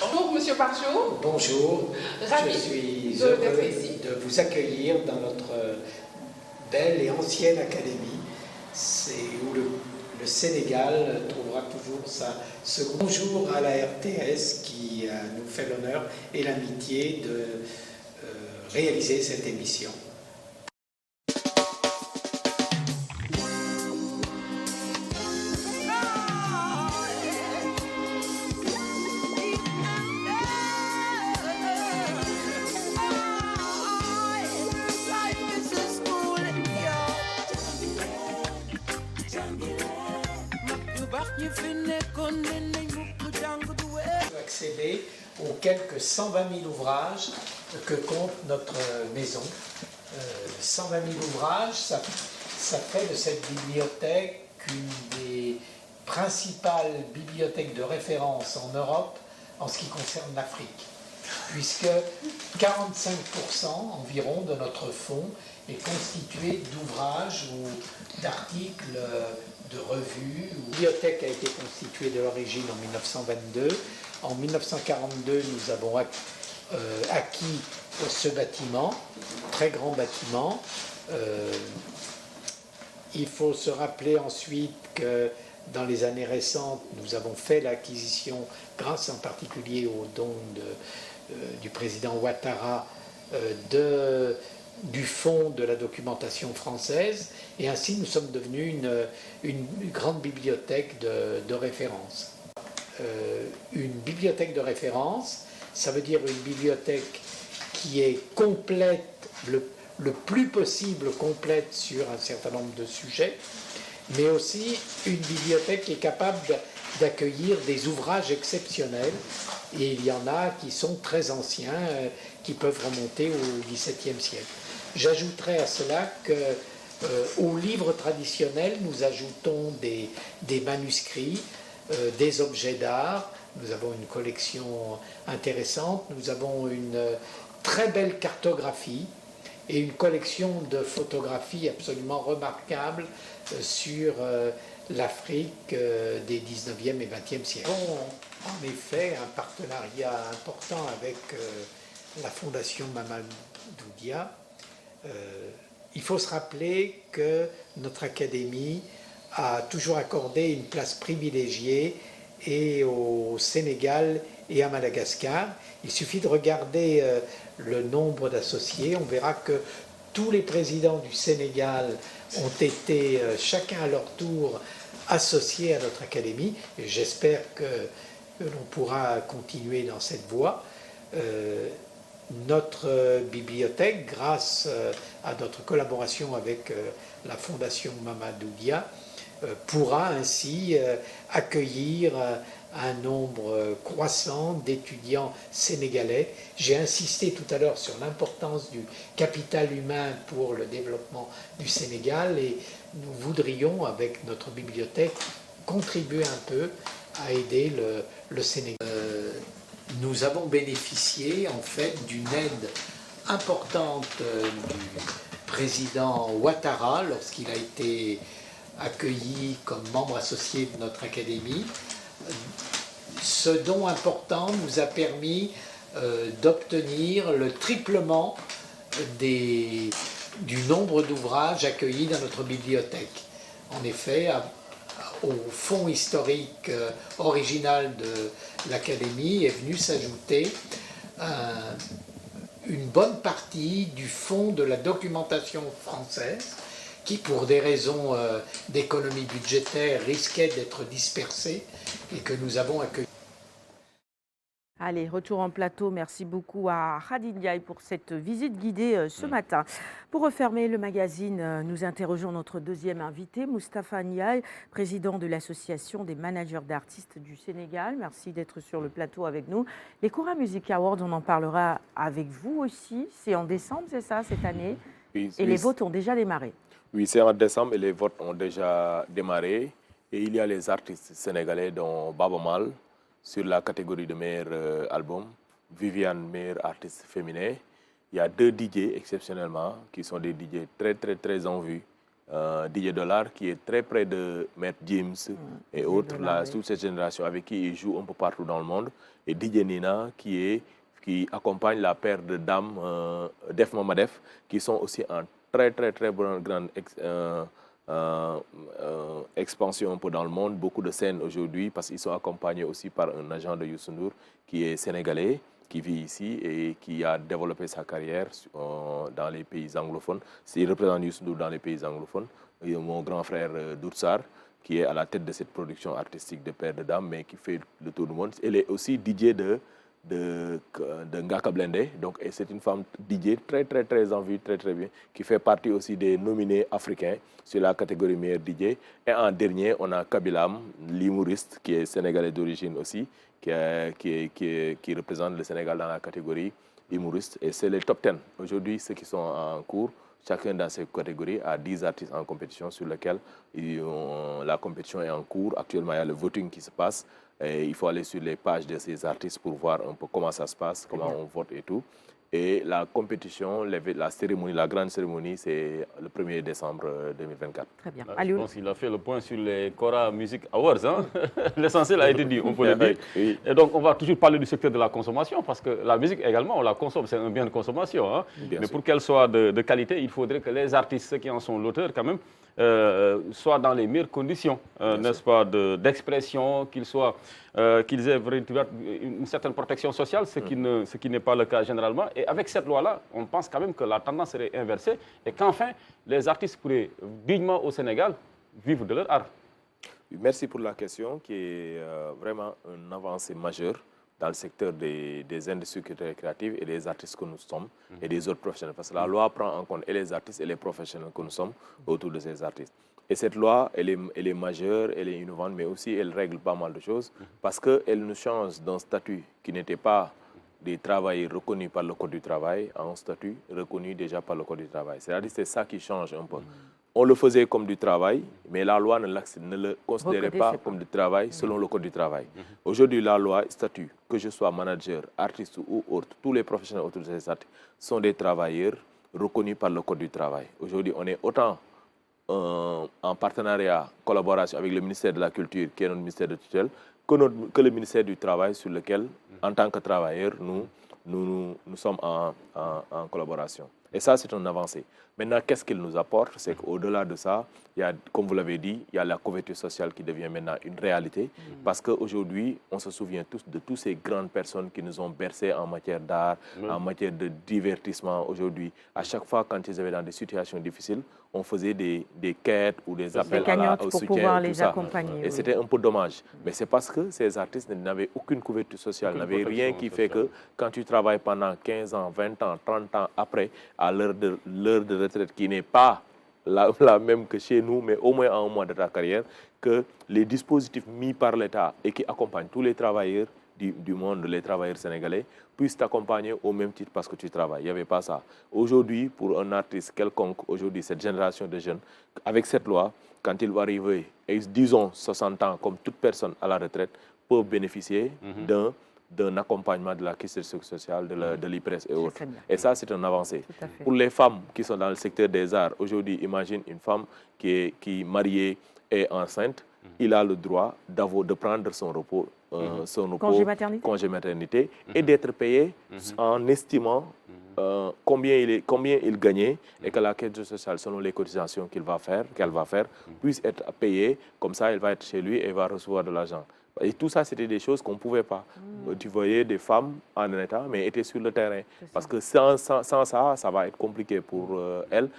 Bonjour Monsieur Barjot. Bonjour, Ravi je suis heureux de vous accueillir dans notre belle et ancienne académie. C'est où le Sénégal trouvera toujours ce bonjour à la RTS qui nous fait l'honneur et l'amitié de réaliser cette émission. Accéder aux quelques 120 000 ouvrages que compte notre maison 120 000 ouvrages, ça fait de cette bibliothèque une des principales bibliothèques de référence en Europe en ce qui concerne l'Afrique, puisque 45% environ de notre fonds est constitué d'ouvrages ou d'articles de revues. La bibliothèque a été constituée de l'origine en 1922. En 1942, nous avons acquis ce bâtiment, très grand bâtiment. Il faut se rappeler ensuite que dans les années récentes, nous avons fait l'acquisition, grâce en particulier au don du président Ouattara, du fonds de la documentation française, et ainsi nous sommes devenus une grande bibliothèque de référence. Une bibliothèque de référence, ça veut dire une bibliothèque qui est complète, le plus possible complète sur un certain nombre de sujets, mais aussi une bibliothèque qui est capable d'accueillir des ouvrages exceptionnels, et il y en a qui sont très anciens, qui peuvent remonter au XVIIe siècle. J'ajouterai à cela qu'aux livres traditionnels, nous ajoutons des manuscrits, des objets d'art. Nous avons une collection intéressante, nous avons une très belle cartographie et une collection de photographies absolument remarquables sur l'Afrique des 19e et 20e siècles. Nous avons en effet un partenariat important avec la Fondation Mamadou Dia. Il faut se rappeler que notre académie a toujours accordé une place privilégiée et au Sénégal et à Madagascar. Il suffit de regarder le nombre d'associés. On verra que tous les présidents du Sénégal ont été chacun à leur tour associés à notre académie. Et j'espère que l'on pourra continuer dans cette voie. Notre bibliothèque, grâce à notre collaboration avec la Fondation Mamadou Dia, pourra ainsi accueillir un nombre croissant d'étudiants sénégalais. J'ai insisté tout à l'heure sur l'importance du capital humain pour le développement du Sénégal, et nous voudrions, avec notre bibliothèque, contribuer un peu à aider le Sénégal. Nous avons bénéficié en fait d'une aide importante du président Ouattara lorsqu'il a été accueilli comme membre associé de notre académie. Ce don important nous a permis d'obtenir le triplement du nombre d'ouvrages accueillis dans notre bibliothèque. En effet, au fonds historique original de l'Académie est venu s'ajouter une bonne partie du fonds de la documentation française qui, pour des raisons d'économie budgétaire, risquait d'être dispersé et que nous avons accueilli. Allez, retour en plateau. Merci beaucoup à Khady Ndiaye pour cette visite guidée ce matin. Pour refermer le magazine, nous interrogeons notre deuxième invité, Moustapha Ndiaye, président de l'Association des managers d'artistes du Sénégal. Merci d'être sur le plateau avec nous. Les Kora Music Awards, on en parlera avec vous aussi. C'est en décembre, c'est ça, cette année? Oui, et les votes ont déjà démarré. Oui, c'est en décembre et les votes ont déjà démarré. Et il y a les artistes sénégalais dont Baba Mal, sur la catégorie de meilleur album, Viviane, meilleur artiste féminin. Il y a 2 DJ exceptionnellement qui sont des DJ très en vue. DJ Dollar qui est très près de Maître James et autres, toute cette génération avec qui il joue un peu partout dans le monde. Et DJ Nina qui accompagne la paire de dames Def Mamadef qui sont aussi en très grande expansion un peu dans le monde, beaucoup de scènes aujourd'hui parce qu'ils sont accompagnés aussi par un agent de Youssou N'Dour qui est sénégalais, qui vit ici et qui a développé sa carrière dans les pays anglophones. Il représente Youssou N'Dour dans les pays anglophones. Il y a mon grand frère Doursar qui est à la tête de cette production artistique de Père de Dames mais qui fait le tour du monde. Elle est aussi DJ de Ngaka Blindé, donc c'est une femme DJ très en vue, très bien, qui fait partie aussi des nominés africains sur la catégorie meilleur DJ. Et en dernier, on a Kabilam, l'humoriste, qui est sénégalais d'origine aussi, qui représente le Sénégal dans la catégorie humoristes. Et c'est les top 10. Aujourd'hui, ceux qui sont en cours, chacun dans ses catégories a 10 artistes en compétition sur lesquels la compétition est en cours. Actuellement, il y a le voting qui se passe. Et il faut aller sur les pages de ces artistes pour voir un peu comment ça se passe, comment on vote et tout. Et la compétition, la cérémonie, la grande cérémonie, c'est le 1er décembre 2024. Très bien. Je pense qu'il a fait le point sur les Cora Music Awards. Hein. L'essentiel a été dit, on peut le dire. Oui. Et donc, on va toujours parler du secteur de la consommation, parce que la musique également, on la consomme, c'est un bien de consommation. Hein. Mais pour qu'elle soit de qualité, il faudrait que les artistes, ceux qui en sont l'auteurs quand même, soient dans les meilleures conditions, n'est-ce pas, d'expression, qu'ils aient une certaine protection sociale, ce qui n'est pas le cas généralement. Et avec cette loi-là, on pense quand même que la tendance serait inversée et qu'enfin, les artistes pourraient dignement au Sénégal vivre de leur art. Merci pour la question qui est vraiment une avancée majeure dans le secteur des industries créatives et des artistes que nous sommes et des autres professionnels. Parce que la loi prend en compte et les artistes et les professionnels que nous sommes autour de ces artistes. Et cette loi, elle est majeure, elle est innovante, mais aussi elle règle pas mal de choses parce qu'elle nous change d'un statut qui n'était pas des travailleurs reconnus par le Code du travail à un statut reconnu déjà par le Code du travail. C'est-à-dire que c'est ça qui change un peu. On le faisait comme du travail, mais la loi ne le considérait pas comme du travail selon le Code du travail. Aujourd'hui, la loi statue que je sois manager, artiste ou autre, tous les professionnels autour de ces artistes sont des travailleurs reconnus par le Code du travail. Aujourd'hui, on est autant en partenariat, collaboration avec le ministère de la Culture, qui est notre ministère de tutelle, que le ministère du Travail, sur lequel, en tant que travailleurs, nous sommes en collaboration. Et ça, c'est une avancée. Maintenant, qu'est-ce qu'il nous apporte? C'est qu'au-delà de ça, il y a, comme vous l'avez dit, il y a la couverture sociale qui devient maintenant une réalité. Parce qu'aujourd'hui, on se souvient tous de toutes ces grandes personnes qui nous ont bercés en matière d'art, en matière de divertissement. Aujourd'hui, à chaque fois, quand ils étaient dans des situations difficiles, on faisait des quêtes ou des appels au soutien. Pouvoir les accompagner. Et c'était un peu dommage. Mais c'est parce que ces artistes n'avaient aucune couverture sociale, n'avaient rien qui fait que quand tu travailles pendant 15 ans, 20 ans, 30 ans après, à l'heure de retraite qui n'est pas la même que chez nous, mais au moins à un mois de ta carrière, que les dispositifs mis par l'État et qui accompagnent tous les travailleurs du monde, les travailleurs sénégalais, puissent t'accompagner au même titre parce que tu travailles. Il n'y avait pas ça. Aujourd'hui, pour un artiste quelconque, aujourd'hui, cette génération de jeunes, avec cette loi, quand il va arriver, disons 60 ans, comme toute personne à la retraite, peut bénéficier d'un accompagnement de la question sociale, de l'IPRES et autres. Et ça, c'est une avancée. Pour les femmes qui sont dans le secteur des arts, aujourd'hui, imagine une femme qui est mariée et enceinte, il a le droit de prendre son repos, congé maternité et d'être payé en estimant combien il gagnait et que la caisse sociale, selon les cotisations qu'elle va faire, puisse être payée. Comme ça, elle va être chez lui et va recevoir de l'argent. Et tout ça, c'était des choses qu'on ne pouvait pas. Tu voyais des femmes en état, mais étaient sur le terrain. Parce que sans ça, ça va être compliqué pour elles.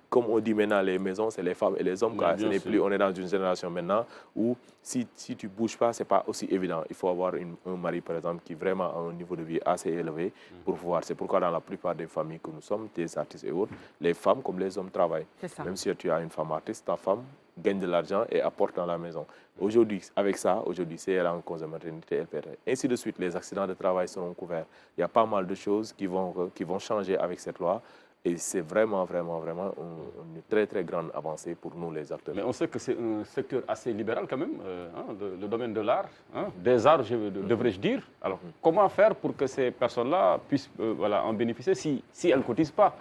Comme on dit maintenant, les maisons, c'est les femmes et les hommes. On est dans une génération maintenant où si tu ne bouges pas, ce n'est pas aussi évident. Il faut avoir un mari, par exemple, qui vraiment a un niveau de vie assez élevé pour pouvoir. C'est pourquoi dans la plupart des familles que nous sommes, des artistes et autres, les femmes comme les hommes travaillent. Même si tu as une femme artiste, ta femme gagne de l'argent et apporte dans la maison. Aujourd'hui, avec ça, si elle a un congé maternité, elle perd. Ainsi de suite, les accidents de travail seront couverts. Il y a pas mal de choses qui vont changer avec cette loi. Et c'est vraiment une très, très grande avancée pour nous, les acteurs. Mais on sait que c'est un secteur assez libéral quand même, le domaine de l'art, des arts, devrais-je dire. Alors, comment faire pour que ces personnes-là puissent en bénéficier si elles ne cotisent pas?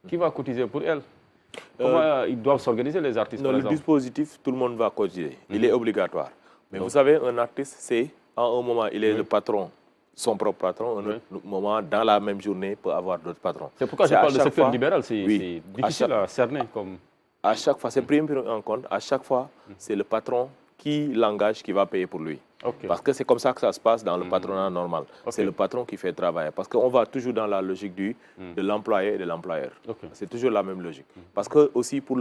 Qui va cotiser pour elles? Comment ils doivent s'organiser, les artistes? Dans le dispositif, tout le monde va cotiser. Il est obligatoire. Mais vous savez, un artiste, c'est, à un moment, il est le patron, son propre patron, un autre moment, dans la même journée, peut avoir d'autres patrons. C'est pourquoi je parle de secteur libéral, c'est difficile à cerner. À chaque fois, c'est pris en compte, à chaque fois, c'est le patron qui l'engage, qui va payer pour lui. Parce que c'est comme ça que ça se passe dans le patronat normal. C'est le patron qui fait travailler. Parce qu'on va toujours dans la logique de l'employé et de l'employeur. C'est toujours la même logique. Parce que aussi pour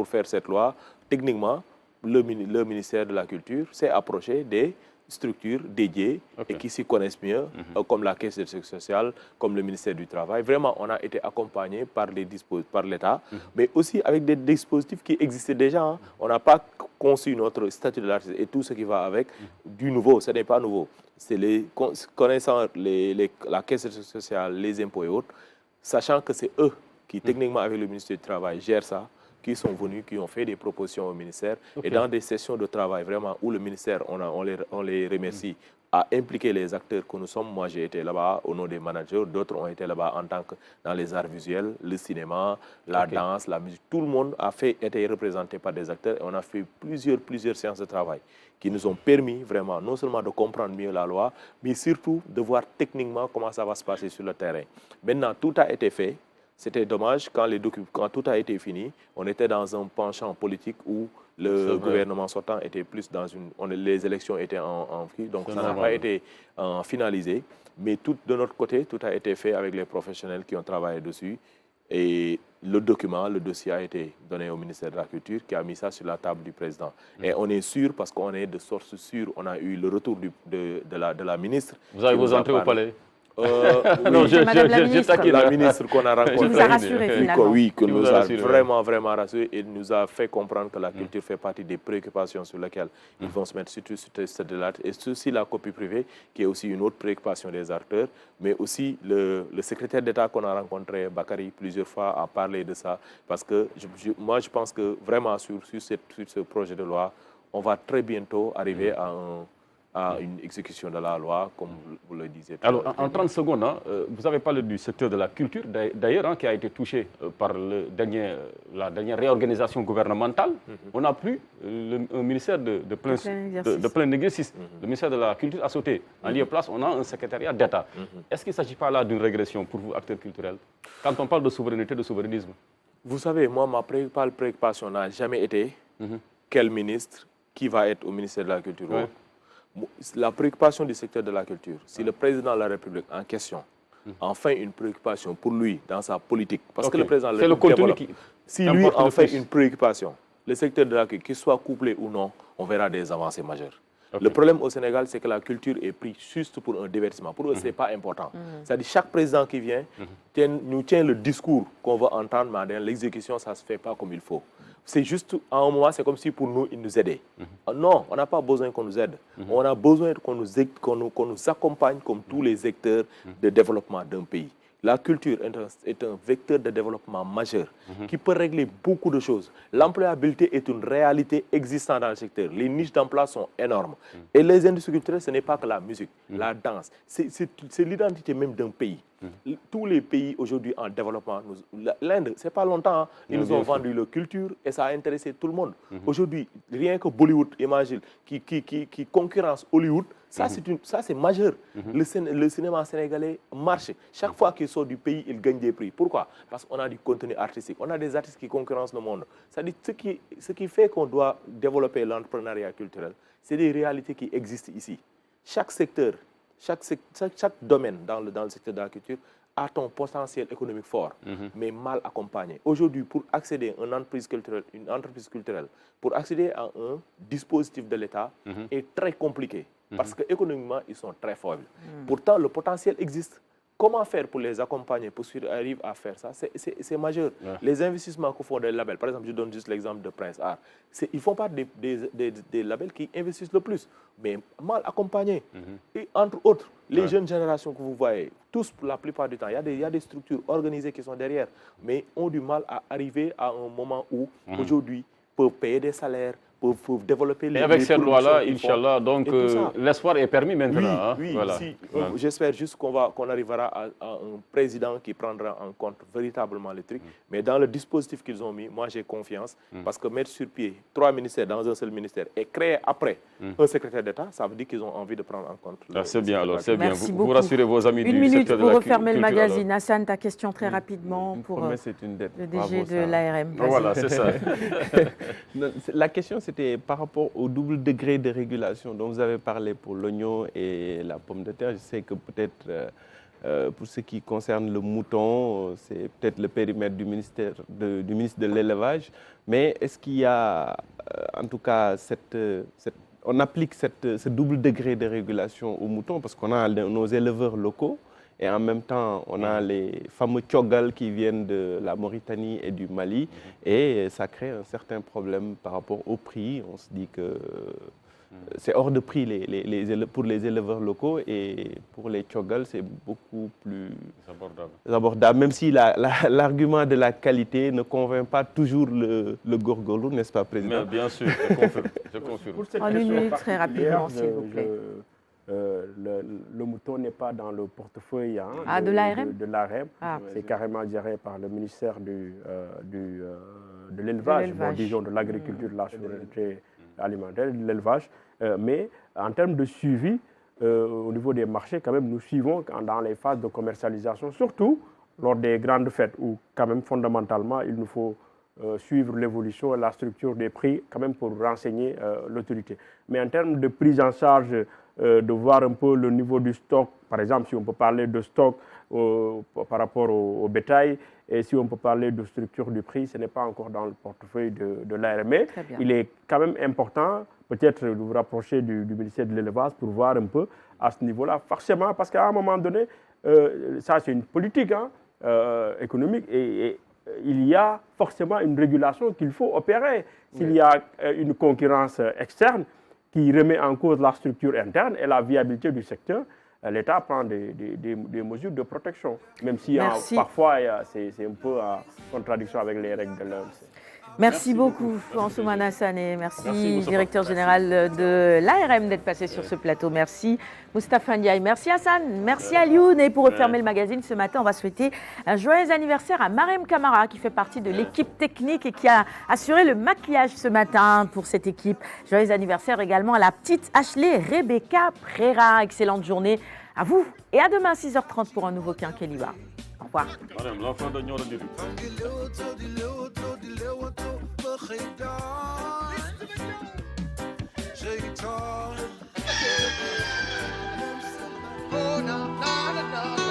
faire cette loi, techniquement, le ministère de la Culture s'est approché des structures dédiées et qui s'y connaissent mieux, comme la Caisse de sécurité sociale, comme le ministère du Travail. Vraiment, on a été accompagné par l'État, mais aussi avec des dispositifs qui existaient déjà. Hein. On n'a pas conçu notre statut de l'artiste et tout ce qui va avec du nouveau. Ce n'est pas nouveau. C'est connaissant la Caisse de sécurité sociale, les impôts et autres, sachant que c'est eux qui, techniquement, avec le ministère du Travail, gèrent ça, qui sont venus, qui ont fait des propositions au ministère. Et dans des sessions de travail, vraiment, où le ministère, on les remercie, a impliqué les acteurs que nous sommes. Moi, j'ai été là-bas au nom des managers. D'autres ont été là-bas en tant que dans les arts visuels, le cinéma, la danse, la musique. Tout le monde a été représenté par des acteurs. Et on a fait plusieurs séances de travail qui nous ont permis vraiment non seulement de comprendre mieux la loi, mais surtout de voir techniquement comment ça va se passer sur le terrain. Maintenant, tout a été fait. C'était dommage, quand tout a été fini, on était dans un penchant politique où le gouvernement sortant était plus dans les élections étaient en donc ça n'a pas été finalisé. Mais de notre côté, tout a été fait avec les professionnels qui ont travaillé dessus. Et le dossier a été donné au ministère de la Culture qui a mis ça sur la table du président. Et on est sûr, parce qu'on est de source sûre, on a eu le retour de la ministre. Vous avez vos entrées au palais? Non, la ministre qu'on a rencontrée, vous a rassuré finalement. Oui, qui nous a vraiment rassuré et nous a fait comprendre que la culture fait partie des préoccupations sur lesquelles ils vont se mettre surtout sur cette date. Et ceci, la copie privée, qui est aussi une autre préoccupation des acteurs, mais aussi le secrétaire d'État qu'on a rencontré, Bakary, plusieurs fois a parlé de ça, parce que moi je pense que vraiment sur ce projet de loi, on va très bientôt arriver à une exécution de la loi, comme vous le disiez. Alors, en 30 secondes, vous avez parlé du secteur de la culture, d'ailleurs, qui a été touché par la dernière réorganisation gouvernementale. On n'a plus un ministère de plein exercice. Le ministère de la Culture a sauté. En lieu et place, on a un secrétariat d'État. Est-ce qu'il ne s'agit pas là d'une régression pour vous, acteurs culturels, quand on parle de souveraineté, de souverainisme? Vous savez, moi, ma principale préoccupation n'a jamais été quel ministre, qui va être au ministère de la Culture. Ouais. La préoccupation du secteur de la culture, si le président de la République en question en fait une préoccupation pour lui dans sa politique, parce que le président de la République si lui en fait une préoccupation, le secteur de la culture, qu'il soit couplé ou non, on verra des avancées majeures. Le problème au Sénégal, c'est que la culture est prise juste pour un divertissement. Pour eux, ce n'est pas important. C'est-à-dire chaque président qui vient nous tient le discours qu'on va entendre, mais dans l'exécution, ça ne se fait pas comme il faut. C'est juste, à un moment, c'est comme si pour nous, il nous aidait. Non, on n'a pas besoin qu'on nous aide. On a besoin qu'on nous accompagne comme tous les acteurs de développement d'un pays. La culture est un vecteur de développement majeur qui peut régler beaucoup de choses. L'employabilité est une réalité existante dans le secteur. Les niches d'emploi sont énormes. Et les industries culturelles, ce n'est pas que la musique, la danse. C'est l'identité même d'un pays. Tous les pays aujourd'hui en développement, l'Inde, ce n'est pas longtemps, ils nous ont vendu la culture et ça a intéressé tout le monde. Aujourd'hui, rien que Bollywood, imagine, qui concurrence Hollywood, ça c'est majeur. Le cinéma sénégalais marche. Chaque fois qu'il sort du pays, il gagne des prix. Pourquoi? Parce qu'on a du contenu artistique. On a des artistes qui concurrencent le monde. C'est-à-dire ce qui fait qu'on doit développer l'entrepreneuriat culturel, c'est des réalités qui existent ici. Chaque secteur, chaque domaine dans le secteur de la culture a un potentiel économique fort, mais mal accompagné. Aujourd'hui, pour accéder à une entreprise culturelle, pour accéder à un dispositif de l'État est très compliqué. Parce qu'économiquement, ils sont très faibles. Pourtant, le potentiel existe. Comment faire pour les accompagner, pour qu'ils arrivent à faire ça? C'est majeur. Les investissements que font des labels, par exemple, je donne juste l'exemple de Prince Art, ils ne font pas des labels qui investissent le plus, mais mal accompagnés. Et entre autres, les jeunes générations que vous voyez, tous, pour la plupart du temps, il y a des structures organisées qui sont derrière, mais ont du mal à arriver à un moment où, aujourd'hui, peuvent payer des salaires, pour développer les... Et avec cette loi-là, Inch'Allah, donc l'espoir est permis maintenant. Oui, j'espère juste qu'on arrivera à un président qui prendra en compte véritablement les trucs. Mais dans le dispositif qu'ils ont mis, moi j'ai confiance, parce que mettre sur pied 3 ministères dans un seul ministère et créer après un secrétaire d'État, ça veut dire qu'ils ont envie de prendre en compte. C'est bien alors, c'est bien. Vous rassurez vos amis du secteur de la culture. Une minute pour refermer le magazine. Hassan, ta question très rapidement pour le DG de l'ARM. Voilà, c'est ça. La question, c'était par rapport au double degré de régulation dont vous avez parlé pour l'oignon et la pomme de terre. Je sais que peut-être pour ce qui concerne le mouton, c'est peut-être le périmètre du ministre de l'élevage. Mais est-ce qu'il y a en tout cas cette on applique ce double degré de régulation aux moutons parce qu'on a nos éleveurs locaux et en même temps, on a les fameux tchogal qui viennent de la Mauritanie et du Mali et ça crée un certain problème par rapport au prix. On se dit que c'est hors de prix pour les éleveurs locaux et pour les tchogal, c'est beaucoup plus abordable. Même si l'argument de la qualité ne convainc pas toujours le gorgolou, n'est-ce pas, Président? Mais bien sûr, je confirme. Pour cette En une minute, très rapidement, s'il vous plaît. Le mouton n'est pas dans le portefeuille de l'ARM. De l'ARM. C'est carrément géré par le ministère de l'élevage, disons de l'agriculture, de la souveraineté alimentaire et de l'élevage. Mais en termes de suivi, au niveau des marchés, quand même, nous suivons dans les phases de commercialisation, surtout lors des grandes fêtes, où quand même fondamentalement, il nous faut suivre l'évolution et la structure des prix, quand même pour renseigner l'autorité. Mais en termes de prise en charge, de voir un peu le niveau du stock, par exemple, si on peut parler de stock par rapport au bétail, et si on peut parler de structure du prix, ce n'est pas encore dans le portefeuille de l'ARM. Il est quand même important, peut-être, de vous rapprocher du ministère de l'élevage pour voir un peu à ce niveau-là, forcément, parce qu'à un moment donné, ça c'est une politique économique et il y a forcément une régulation qu'il faut opérer. S'il y a une concurrence externe qui remet en cause la structure interne et la viabilité du secteur, l'État prend des mesures de protection, même si parfois c'est un peu en contradiction avec les règles de l'OMC. Merci beaucoup, Ansoumana Sané. Merci directeur général de l'ARM, d'être passé sur ce plateau. Merci, Moustapha Ndiaye. Merci, Hassan. Merci, Alioune. Et pour refermer le magazine ce matin, on va souhaiter un joyeux anniversaire à Marem Camara, qui fait partie de l'équipe technique et qui a assuré le maquillage ce matin pour cette équipe. Joyeux anniversaire également à la petite Ashley Rebecca Prera. Excellente journée à vous. Et à demain, 6h30 pour un nouveau Quinqueliba. Au revoir. Madame, l'enfant de Nioro Diri. Oh, na na na na.